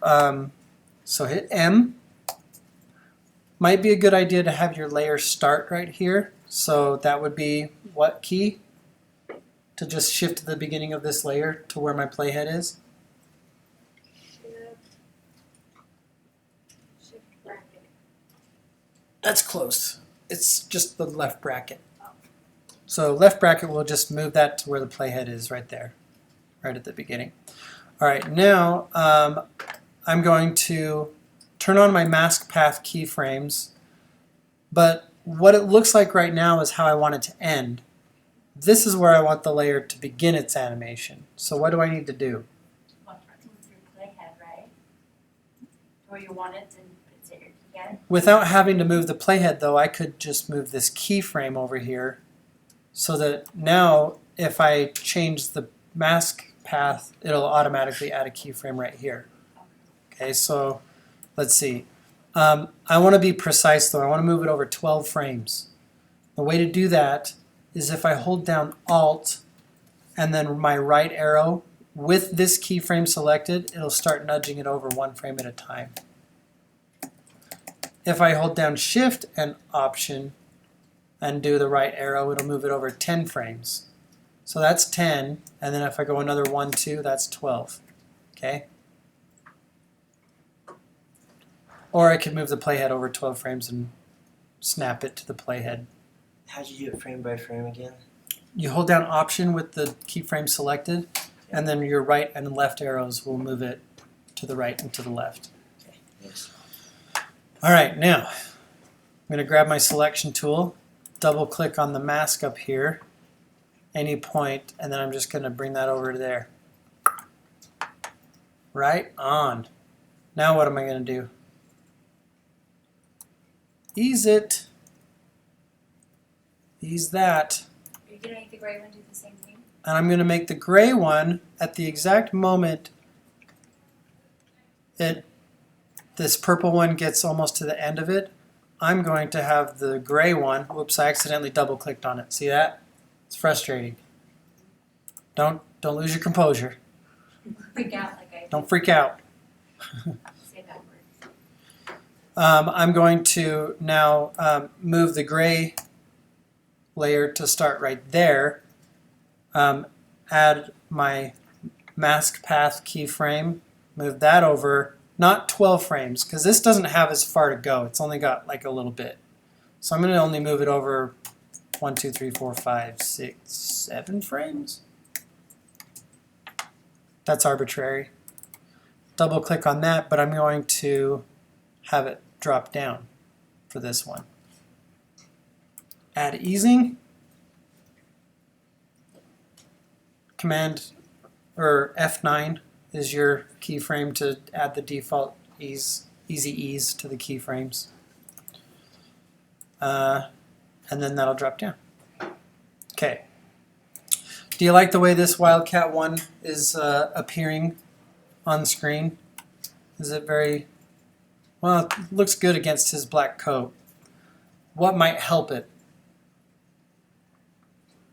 hit M. Might be a good idea to have your layer start right here. So that would be what key? To just shift to the beginning of this layer to where my playhead is. Shift bracket. That's close. It's just the left bracket. So left bracket will just move that to where the playhead is right there, right at the beginning. All right, now I'm going to turn on my mask path keyframes, but what it looks like right now is how I want it to end. This is where I want the layer to begin its animation. So what do I need to do? Move your playhead, right? Where you want it to it's at your keyhead. Without having to move the playhead though, I could just move this keyframe over here so that now if I change the mask path, it'll automatically add a keyframe right here. Okay, so let's see. I want to be precise though. I want to move it over 12 frames. The way to do that is if I hold down Alt and then my right arrow with this keyframe selected, it'll start nudging it over one frame at a time. If I hold down Shift and Option and do the right arrow, it'll move it over 10 frames. So that's 10, and then if I go another 1, 2, that's 12. Okay? Or I could move the playhead over 12 frames and snap it to the playhead. How'd you do it frame by frame again? You hold down Option with the keyframe selected, and then your right and left arrows will move it to the right and to the left. Okay, yes. All right, now I'm going to grab my selection tool, double click on the mask up here, any point, and then I'm just going to bring that over to there. Right on. Now what am I going to do? Ease it. Ease that. Are you gonna make the gray one do the same thing? And I'm going to make the gray one at the exact moment this purple one gets almost to the end of it. I'm going to have the gray one. Whoops, I accidentally double clicked on it. See that? It's frustrating. Don't lose your composure. Freak out like I Don't freak out. say that word. I'm going to now move the gray layer to start right there. Add my mask path keyframe, move that over, not 12 frames, because this doesn't have as far to go. It's only got like a little bit. So I'm going to only move it over 1, 2, 3, 4, 5, 6, 7 frames. That's arbitrary. Double click on that, but I'm going to have it drop down for this one. Add easing. Command or F9 is your keyframe to add the default easy ease to the keyframes. And then that'll drop down. Okay. Do you like the way this Wildcat 1 is appearing on screen? Is it very, well, it looks good against his black coat. What might help it?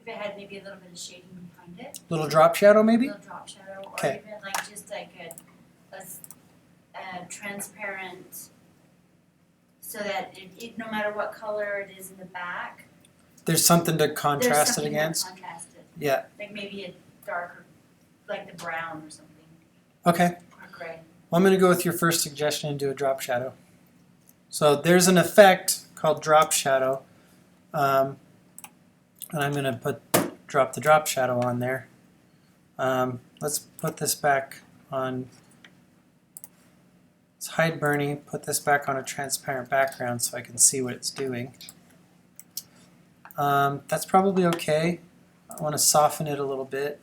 If it had maybe a little bit of shading behind it, Little drop shadow a maybe? little drop shadow, or Okay. even like just like a transparent, so that no matter what color it is in the back, There's something to there's contrast it something that against? contrasts it. Yeah. Like maybe a darker, like the brown or something, Okay. or gray. Well, I'm going to go with your first suggestion and do a drop shadow. So there's an effect called drop shadow. And I'm going to drop the drop shadow on there. Let's put this back on. Let's hide Bernie, put this back on a transparent background so I can see what it's doing. That's probably okay. I want to soften it a little bit.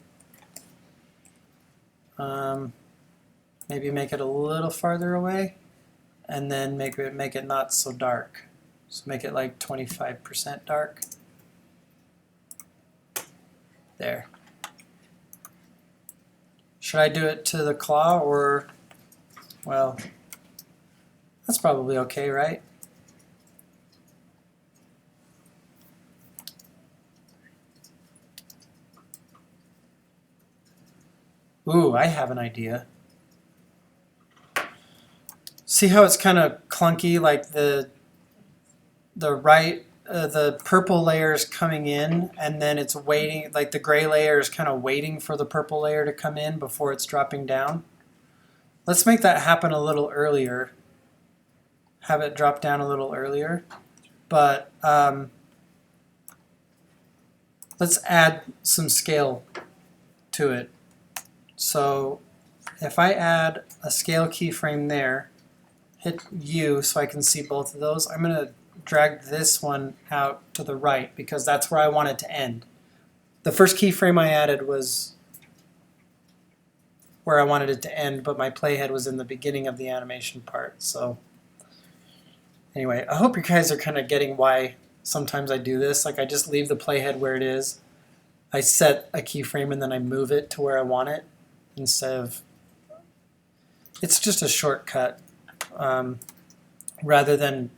Maybe make it a little farther away, and then make it not so dark. So make it like 25% dark. There. Should I do it to the claw, or, well, that's probably okay, right? Ooh, I have an idea. See how it's kind of clunky, like the purple layer is coming in, and then it's waiting, like the gray layer is kind of waiting for the purple layer to come in before it's dropping down. Let's make that happen a little earlier. Have it drop down a little earlier. But let's add some scale to it. So if I add a scale keyframe there, hit U so I can see both of those, I'm going to drag this one out to the right because that's where I want it to end. The first keyframe I added was where I wanted it to end, but my playhead was in the beginning of the animation part. So anyway, I hope you guys are kind of getting why sometimes I do this. Like I just leave the playhead where it is. I set a keyframe and then I move it to where I want it instead of, it's just a shortcut rather than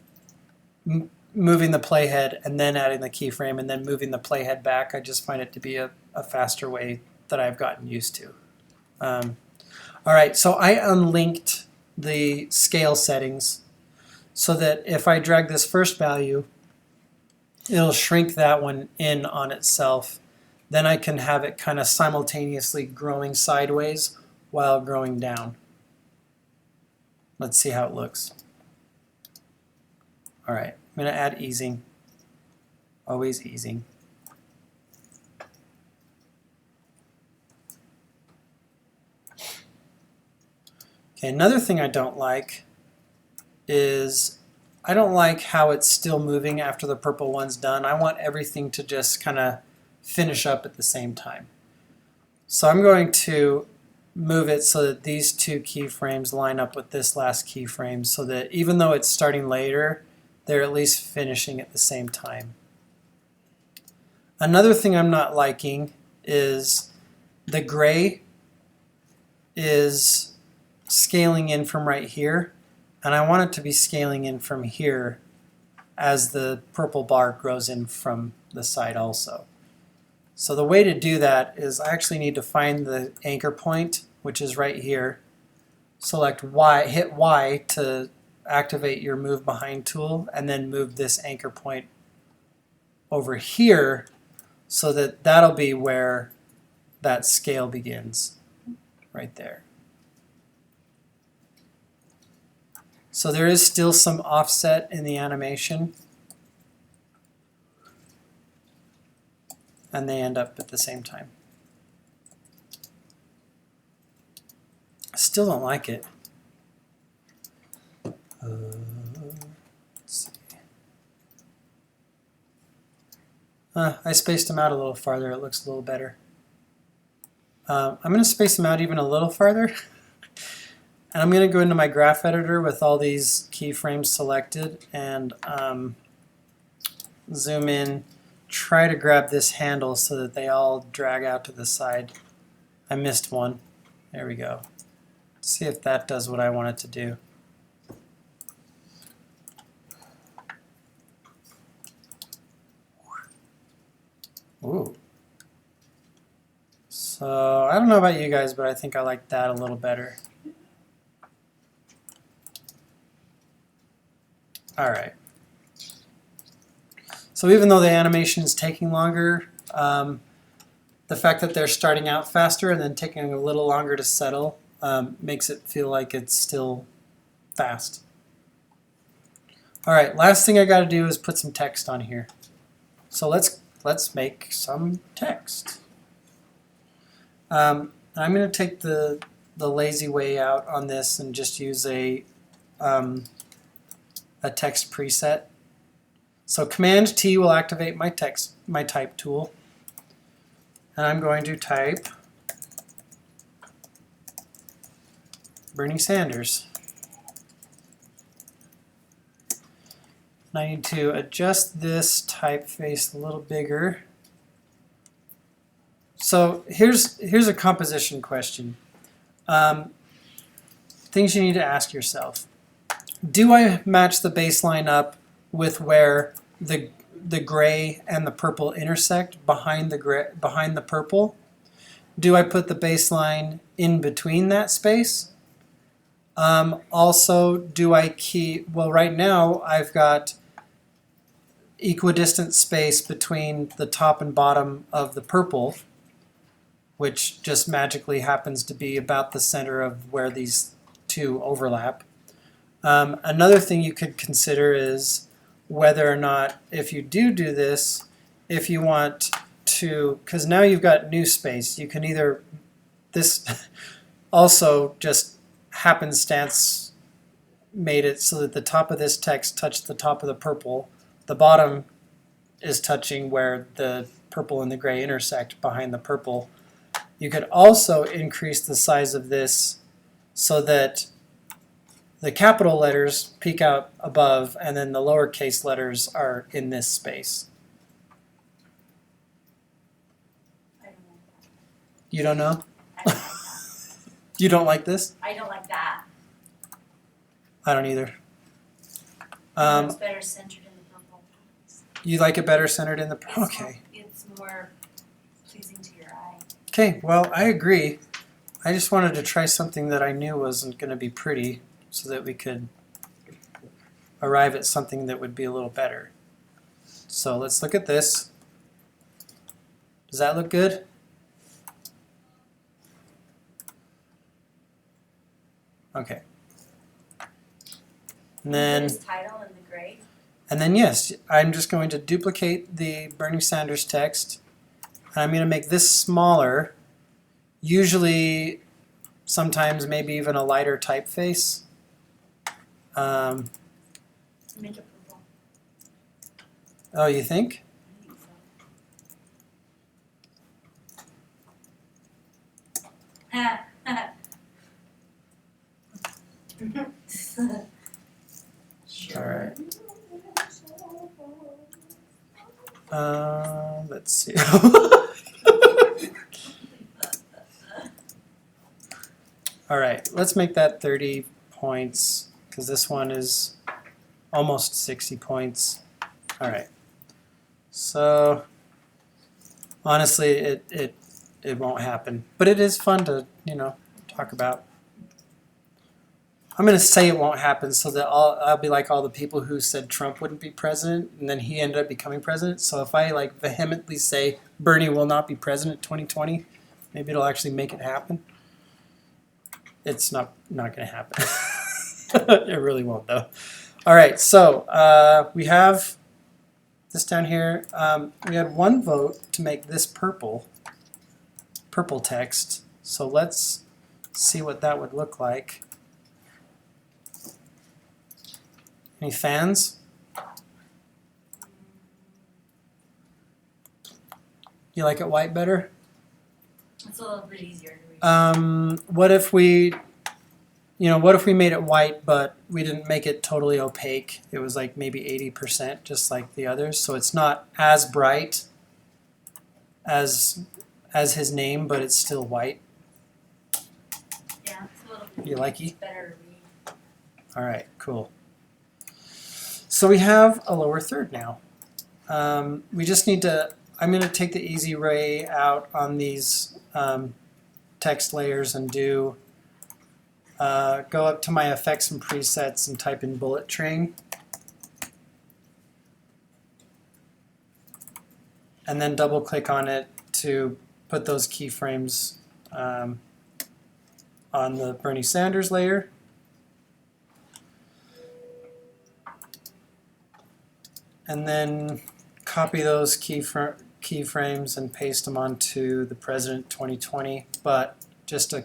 moving the playhead and then adding the keyframe and then moving the playhead back. I just find it to be a faster way that I've gotten used to. All right, so I unlinked the scale settings so that if I drag this first value, it'll shrink that one in on itself. Then I can have it kind of simultaneously growing sideways while growing down. Let's see how it looks. All right, I'm going to add easing. Always easing. Okay, another thing I don't like is I don't like how it's still moving after the purple one's done. I want everything to just kind of finish up at the same time. So I'm going to move it so that these two keyframes line up with this last keyframe so that even though it's starting later, they're at least finishing at the same time. Another thing I'm not liking is the gray is scaling in from right here, and I want it to be scaling in from here as the purple bar grows in from the side also. So the way to do that is I actually need to find the anchor point, which is right here. Select Y, hit Y to activate your move behind tool and then move this anchor point over here so that that'll be where that scale begins, right there. So there is still some offset in the animation, and they end up at the same time. I still don't like it. Let's see. I spaced them out a little farther. It looks a little better. I'm going to space them out even a little farther. And I'm going to go into my graph editor with all these keyframes selected and zoom in, try to grab this handle so that they all drag out to the side. I missed one. There we go. Let's see if that does what I want it to do. Ooh. So I don't know about you guys, but I think I like that a little better. All right. So even though the animation is taking longer, the fact that they're starting out faster and then taking a little longer to settle makes it feel like it's still fast. All right, last thing I got to do is put some text on here. So let's make some text. I'm going to take the lazy way out on this and just use a text preset. So Command T will activate my type tool, and I'm going to type Bernie Sanders. And I need to adjust this typeface a little bigger. So here's a composition question. Things you need to ask yourself. Do I match the baseline up with where the gray and the purple intersect behind the purple? Do I put the baseline in between that space? Also, do I keep, well, right now I've got equidistant space between the top and bottom of the purple, which just magically happens to be about the center of where these two overlap. Another thing you could consider is whether or not, if you do this, if you want to, because now you've got new space, you can either, this also just happenstance made it so that the top of this text touched the top of the purple, the bottom is touching where the purple and the gray intersect behind the purple. You could also increase the size of this so that the capital letters peek out above and then the lowercase letters are in this space. I don't like that. You don't know? I don't like that. You don't like this? I don't like that. I don't either. It's better centered in the purple. You like it better centered in the... Okay. It's more pleasing to your eye. Okay, well, I agree. I just wanted to try something that I knew wasn't going to be pretty so that we could arrive at something that would be a little better. So let's look at this. Does that look good? Okay. And then... His title in the gray. And then yes, I'm just going to duplicate the Bernie Sanders text, and I'm going to make this smaller, usually, sometimes maybe even a lighter typeface. Make it purple. Oh, you think? I think so. All right. Let's see. All right, let's make that 30 points because this one is almost 60 points. All right. So honestly, it won't happen, but it is fun to, talk about. I'm going to say it won't happen so that I'll be like all the people who said Trump wouldn't be president and then he ended up becoming president. So if I like vehemently say Bernie will not be president 2020, maybe it'll actually make it happen. It's not going to happen. It really won't though. All right, so we have this down here. We had one vote to make this purple text. So let's see what that would look like. Any fans? You like it white better? It's a little bit easier to read. What if we made it white, but we didn't make it totally opaque? It was like maybe 80%, just like the others. So it's not as bright as his name, but it's still white. Yeah, it's a little bit You likey? better to read. All right, cool. So we have a lower third now. We just need to, I'm going to take the easy ray out on these text layers and do, go up to my effects and presets and type in bullet train. And then double click on it to put those keyframes on the Bernie Sanders layer. And then copy those keyframes and paste them onto the President 2020, but just a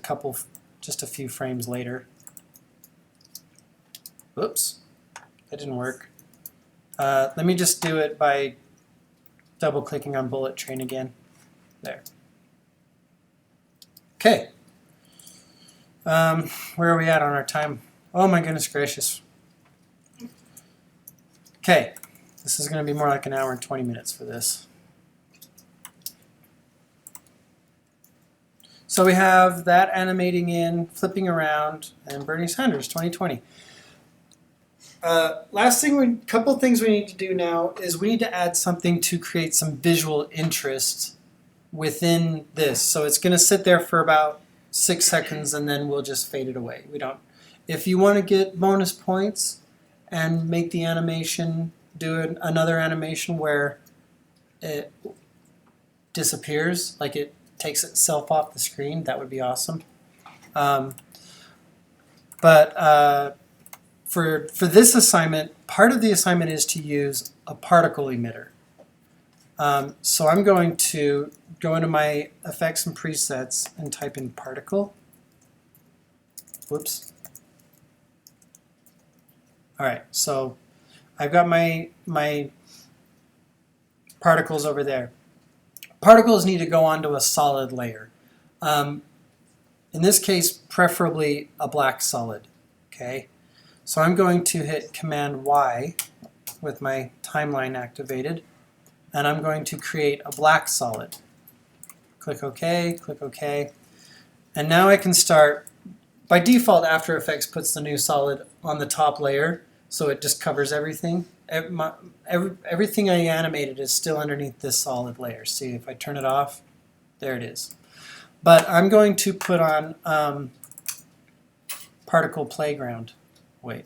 few frames later. Oops, that didn't work. Let me just do it by double clicking on bullet train again. There. Okay. Where are we at on our time? Oh my goodness gracious. Okay. This is going to be more like an hour and 20 minutes for this. So we have that animating in, flipping around, and Bernie Sanders 2020. Couple things we need to do now is we need to add something to create some visual interest within this. So it's going to sit there for about 6 seconds and then we'll just fade it away. If you want to get bonus points and make the animation, do another animation where it disappears, like it takes itself off the screen, that would be awesome. For this assignment, part of the assignment is to use a particle emitter. So I'm going to go into my effects and presets and type in particle. Whoops. All right, so I've got my particles over there. Particles need to go onto a solid layer. In this case, preferably a black solid. Okay, so I'm going to hit Command Y with my timeline activated, and I'm going to create a black solid. Click OK, click OK, and now I can start. By default, After Effects puts the new solid on the top layer, so it just covers everything. Everything I animated is still underneath this solid layer. See, if I turn it off, there it is. But I'm going to put on Particle Playground. Wait,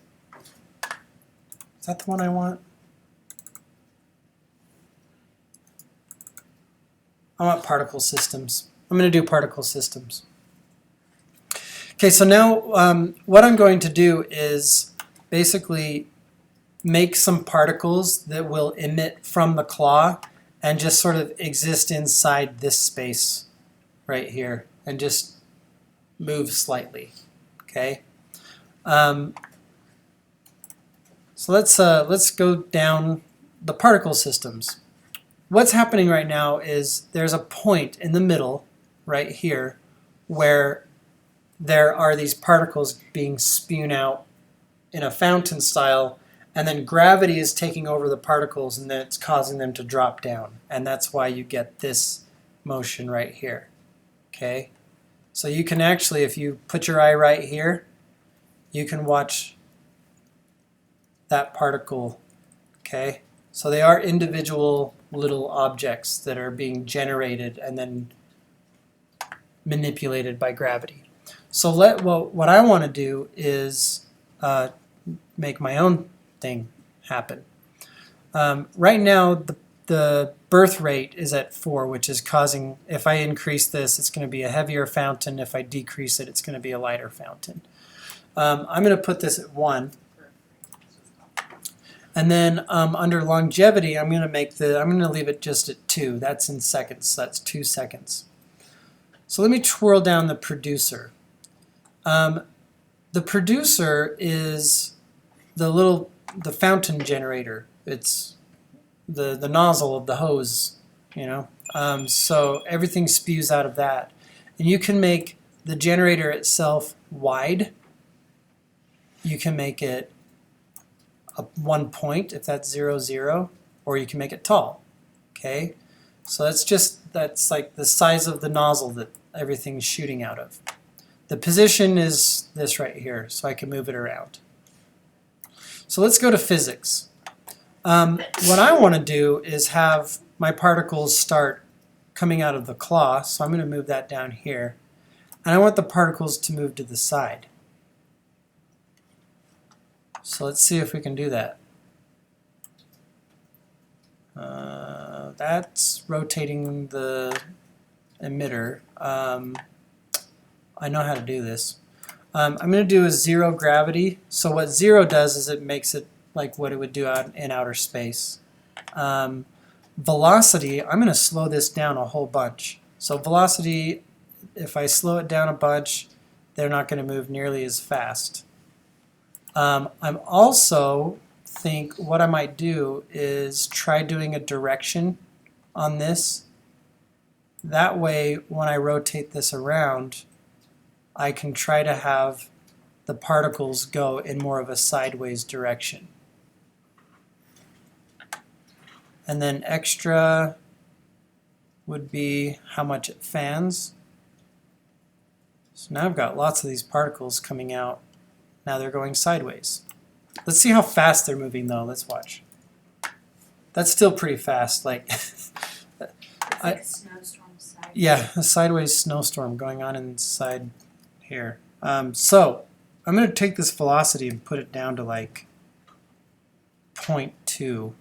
is that the one I want? I want Particle Systems. I'm going to do Particle Systems. Okay, so now what I'm going to do is basically make some particles that will emit from the claw and just sort of exist inside this space right here and just move slightly. Okay. So let's go down the particle systems. What's happening right now is there's a point in the middle right here where there are these particles being spewed out in a fountain style, and then gravity is taking over the particles and then it's causing them to drop down, and that's why you get this motion right here. Okay, so you can actually, if you put your eye right here, you can watch that particle. Okay, so they are individual little objects that are being generated and then manipulated by gravity. So what I want to do is make my own thing happen. Right now, the birth rate is at 4, which is causing, if I increase this, it's going to be a heavier fountain. If I decrease it, it's going to be a lighter fountain. I'm going to put this at 1. And then under longevity, I'm going to leave it just at 2. That's in seconds, so that's 2 seconds. So let me twirl down the producer. The producer is the fountain generator. It's the nozzle of the hose, you know. So everything spews out of that. And you can make the generator itself wide. You can make it 1 point if that's 0, 0, or you can make it tall. Okay, so that's like the size of the nozzle that everything's shooting out of. The position is this right here, so I can move it around. So let's go to physics. What I want to do is have my particles start coming out of the claw, so I'm going to move that down here. And I want the particles to move to the side. So let's see if we can do that. That's rotating the emitter. I know how to do this. I'm going to do a 0 gravity. So what 0 does is it makes it like what it would do out in outer space. Velocity, I'm going to slow this down a whole bunch. So velocity, if I slow it down a bunch, they're not going to move nearly as fast. I'm also think what I might do is try doing a direction on this. That way, when I rotate this around, I can try to have the particles go in more of a sideways direction. And then extra would be how much it fans. So now I've got lots of these particles coming out. Now they're going sideways. Let's see how fast they're moving though. Let's watch. That's still pretty fast. Like It's like a snowstorm side. yeah, a sideways snowstorm going on inside here. So I'm going to take this velocity and put it down to like 0.2,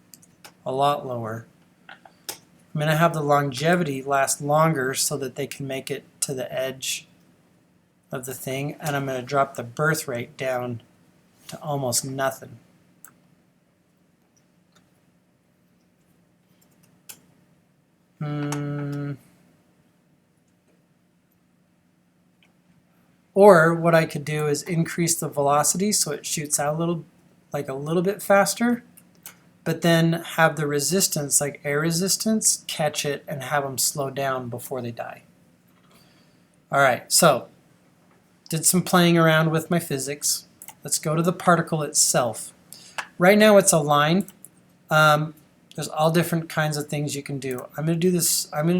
a lot lower. I'm going to have the longevity last longer so that they can make it to the edge of the thing, and I'm going to drop the birth rate down to almost nothing. Or what I could do is increase the velocity so it shoots out a little bit faster, but then have the resistance, like air resistance, catch it and have them slow down before they die. Alright, so did some playing around with my physics. Let's go to the particle itself. Right now it's a line. There's all different kinds of things you can do. I'm going to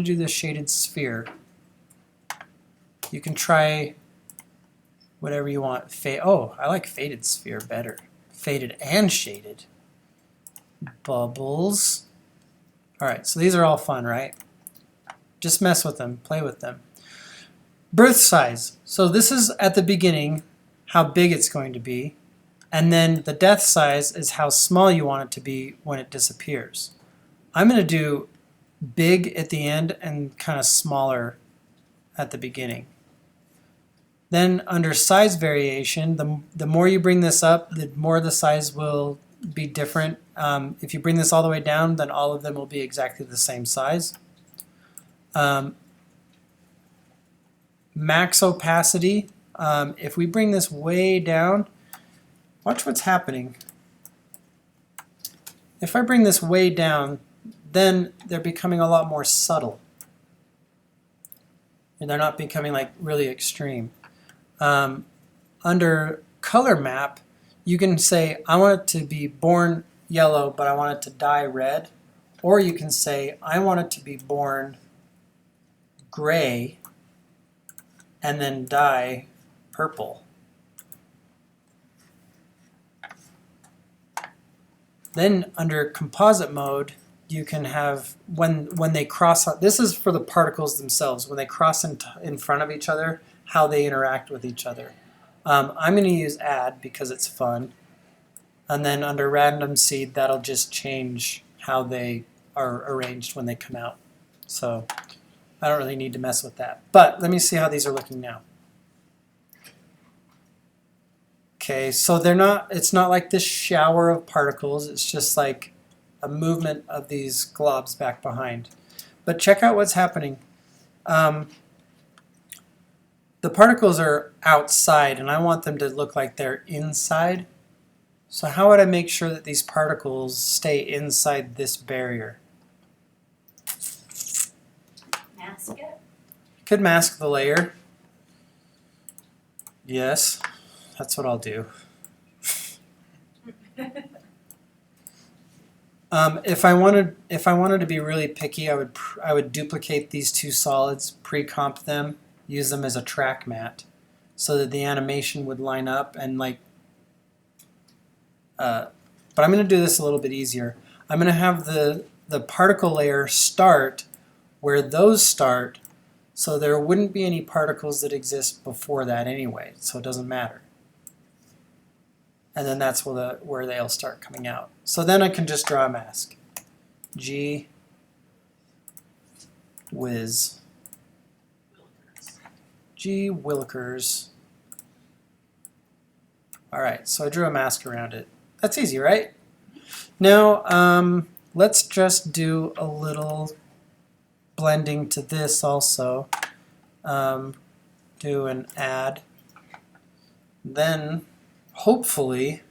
do this shaded sphere. You can try whatever you want. Oh, I like faded sphere better. Faded and shaded. Bubbles. Alright, so these are all fun, right? Just mess with them, play with them. Birth size. So this is at the beginning how big it's going to be, and then the death size is how small you want it to be when it disappears. I'm going to do big at the end and kind of smaller at the beginning. Then under size variation, the more you bring this up, the more the size will be different. If you bring this all the way down, then all of them will be exactly the same size. Max opacity, if we bring this way down, watch what's happening. If I bring this way down, then they're becoming a lot more subtle. And they're not becoming like really extreme. Under color map, you can say, I want it to be born yellow, but I want it to die red. Or you can say, I want it to be born gray and then die purple. Then under composite mode, you can have, when they cross, this is for the particles themselves, when they cross in front of each other, how they interact with each other. I'm going to use add because it's fun. And then under random seed, that'll just change how they are arranged when they come out. So I don't really need to mess with that. But let me see how these are looking now. Okay, so it's not like this shower of particles. It's just like a movement of these globs back behind. But check out what's happening. The particles are outside, and I want them to look like they're inside. So how would I make sure that these particles stay inside this barrier? Mask it. Could mask the layer. Yes, that's what I'll do. If I wanted to be really picky, I would duplicate these two solids, pre-comp them, use them as a track mat, so that the animation would line up and like. But I'm going to do this a little bit easier. I'm going to have the particle layer start where those start, so there wouldn't be any particles that exist before that anyway, so it doesn't matter. And then that's where they'll start coming out. So then I can just draw a mask. G whiz. G Willikers. Alright, so I drew a mask around it. That's easy, right? Now, let's just do a little blending to this also. Do an add. Then, hopefully,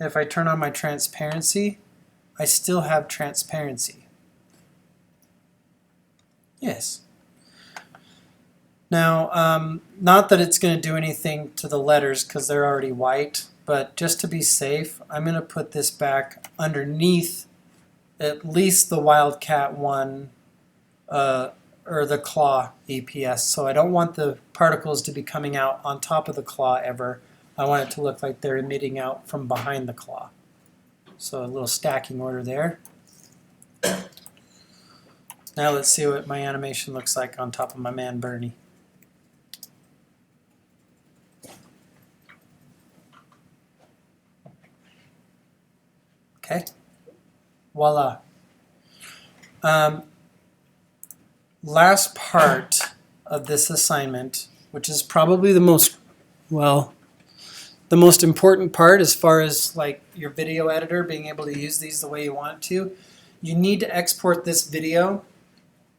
if I turn on my transparency, I still have transparency. Yes. Now, not that it's going to do anything to the letters because they're already white, but just to be safe, I'm going to put this back underneath at least the Wildcat one or the claw EPS. So I don't want the particles to be coming out on top of the claw ever. I want it to look like they're emitting out from behind the claw. So a little stacking order there. Now let's see what my animation looks like on top of my man Bernie. Okay, voila. Last part of this assignment, which is probably the most important part as far as like your video editor being able to use these the way you want to, you need to export this video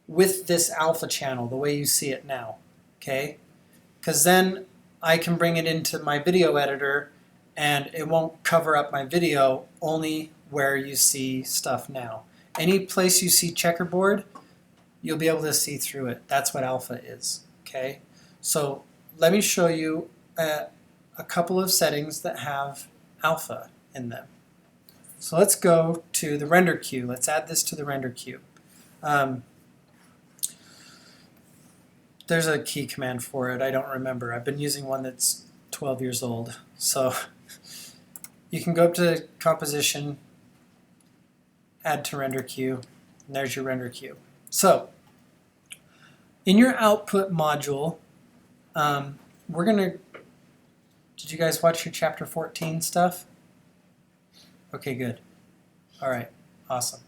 with this alpha channel the way you see it now, okay? Because then I can bring it into my video editor and it won't cover up my video, only where you see stuff now. Any place you see checkerboard, you'll be able to see through it. That's what alpha is, okay? So let me show you a couple of settings that have alpha in them. So let's go to the render queue. Let's add this to the render queue. There's a key command for it. I don't remember. I've been using one that's 12 years old. So you can go up to composition, add to render queue, and there's your render queue. So in your output module, we're going to, did you guys watch your chapter 14 stuff? Okay, good. All right, awesome.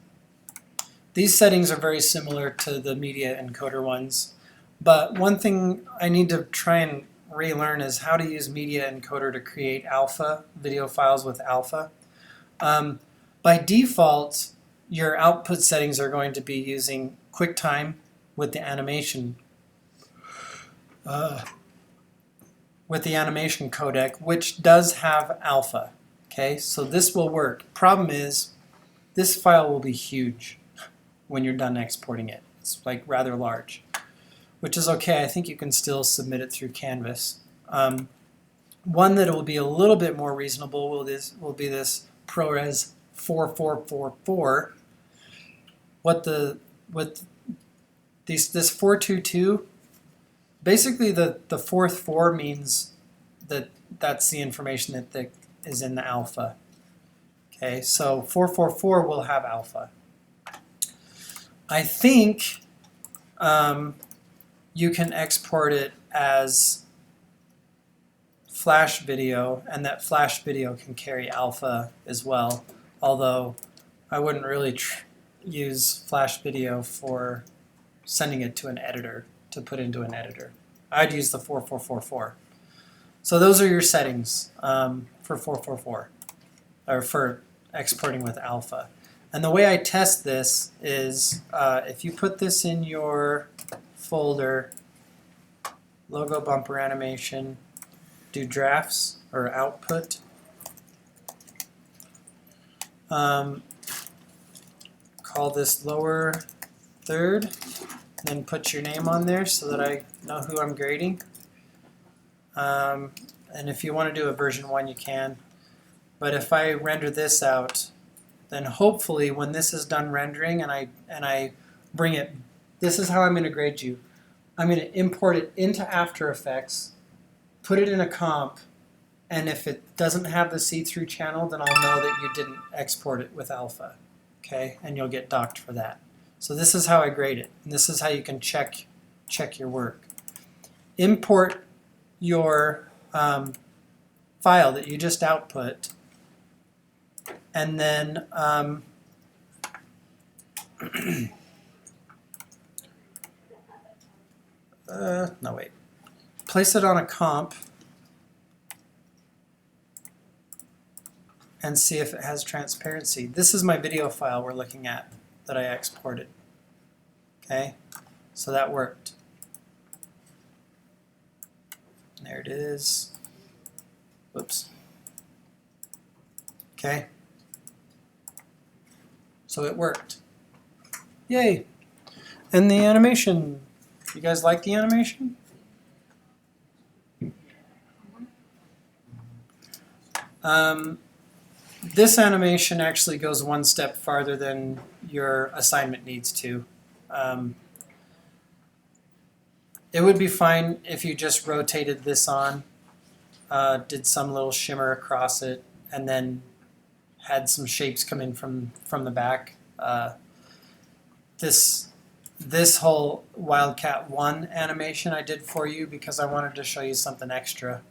These settings are very similar to the media encoder ones, but one thing I need to try and relearn is how to use media encoder to create alpha, video files with alpha. By default, your output settings are going to be using QuickTime with the animation codec, which does have alpha. Okay, so this will work. Problem is, this file will be huge when you're done exporting it. It's like rather large, which is okay. I think you can still submit it through Canvas. One that will be a little bit more reasonable will be this ProRes 4444. This 422, basically the fourth 4 means that that's the information that is in the alpha. Okay, so 444 will have alpha. I think you can export it as Flash video, and that Flash video can carry alpha as well. Although I wouldn't really use Flash video for sending it to an editor, to put into an editor. I'd use the 4444. So those are your settings for 444, or for exporting with alpha. And the way I test this is if you put this in your folder, logo bumper animation, do drafts or output. Call this lower third, then put your name on there so that I know who I'm grading. And if you want to do a version 1, you can. But if I render this out, then hopefully when this is done rendering and I bring it, this is how I'm going to grade you. I'm going to import it into After Effects, put it in a comp, and if it doesn't have the see-through channel, then I'll know that you didn't export it with alpha. Okay, and you'll get docked for that. So this is how I grade it, and this is how you can check your work. Import your file that you just output, and then no wait, place it on a comp and see if it has transparency. This is my video file we're looking at that I exported. Okay, so that worked. There it is. Whoops. Okay. So it worked. Yay! And the animation. You guys like the animation? This animation actually goes one step farther than your assignment needs to. It would be fine if you just rotated this on, did some little shimmer across it, and then had some shapes come in from the back. This whole Wildcat 1 animation I did for you because I wanted to show you something extra.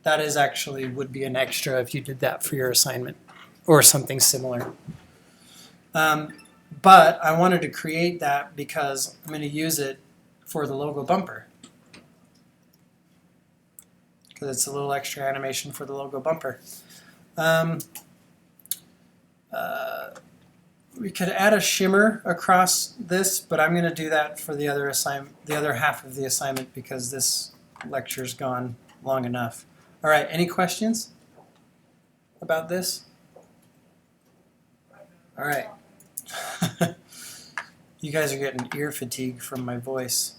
That is actually would be an extra if you did that for your assignment or something similar. But I wanted to create that because I'm going to use it for the logo bumper. Because it's a little extra animation for the logo bumper. We could add a shimmer across this, but I'm going to do that for the other half of the assignment because this lecture's gone long enough. All right, any questions about this? All right. You guys are getting ear fatigue from my voice.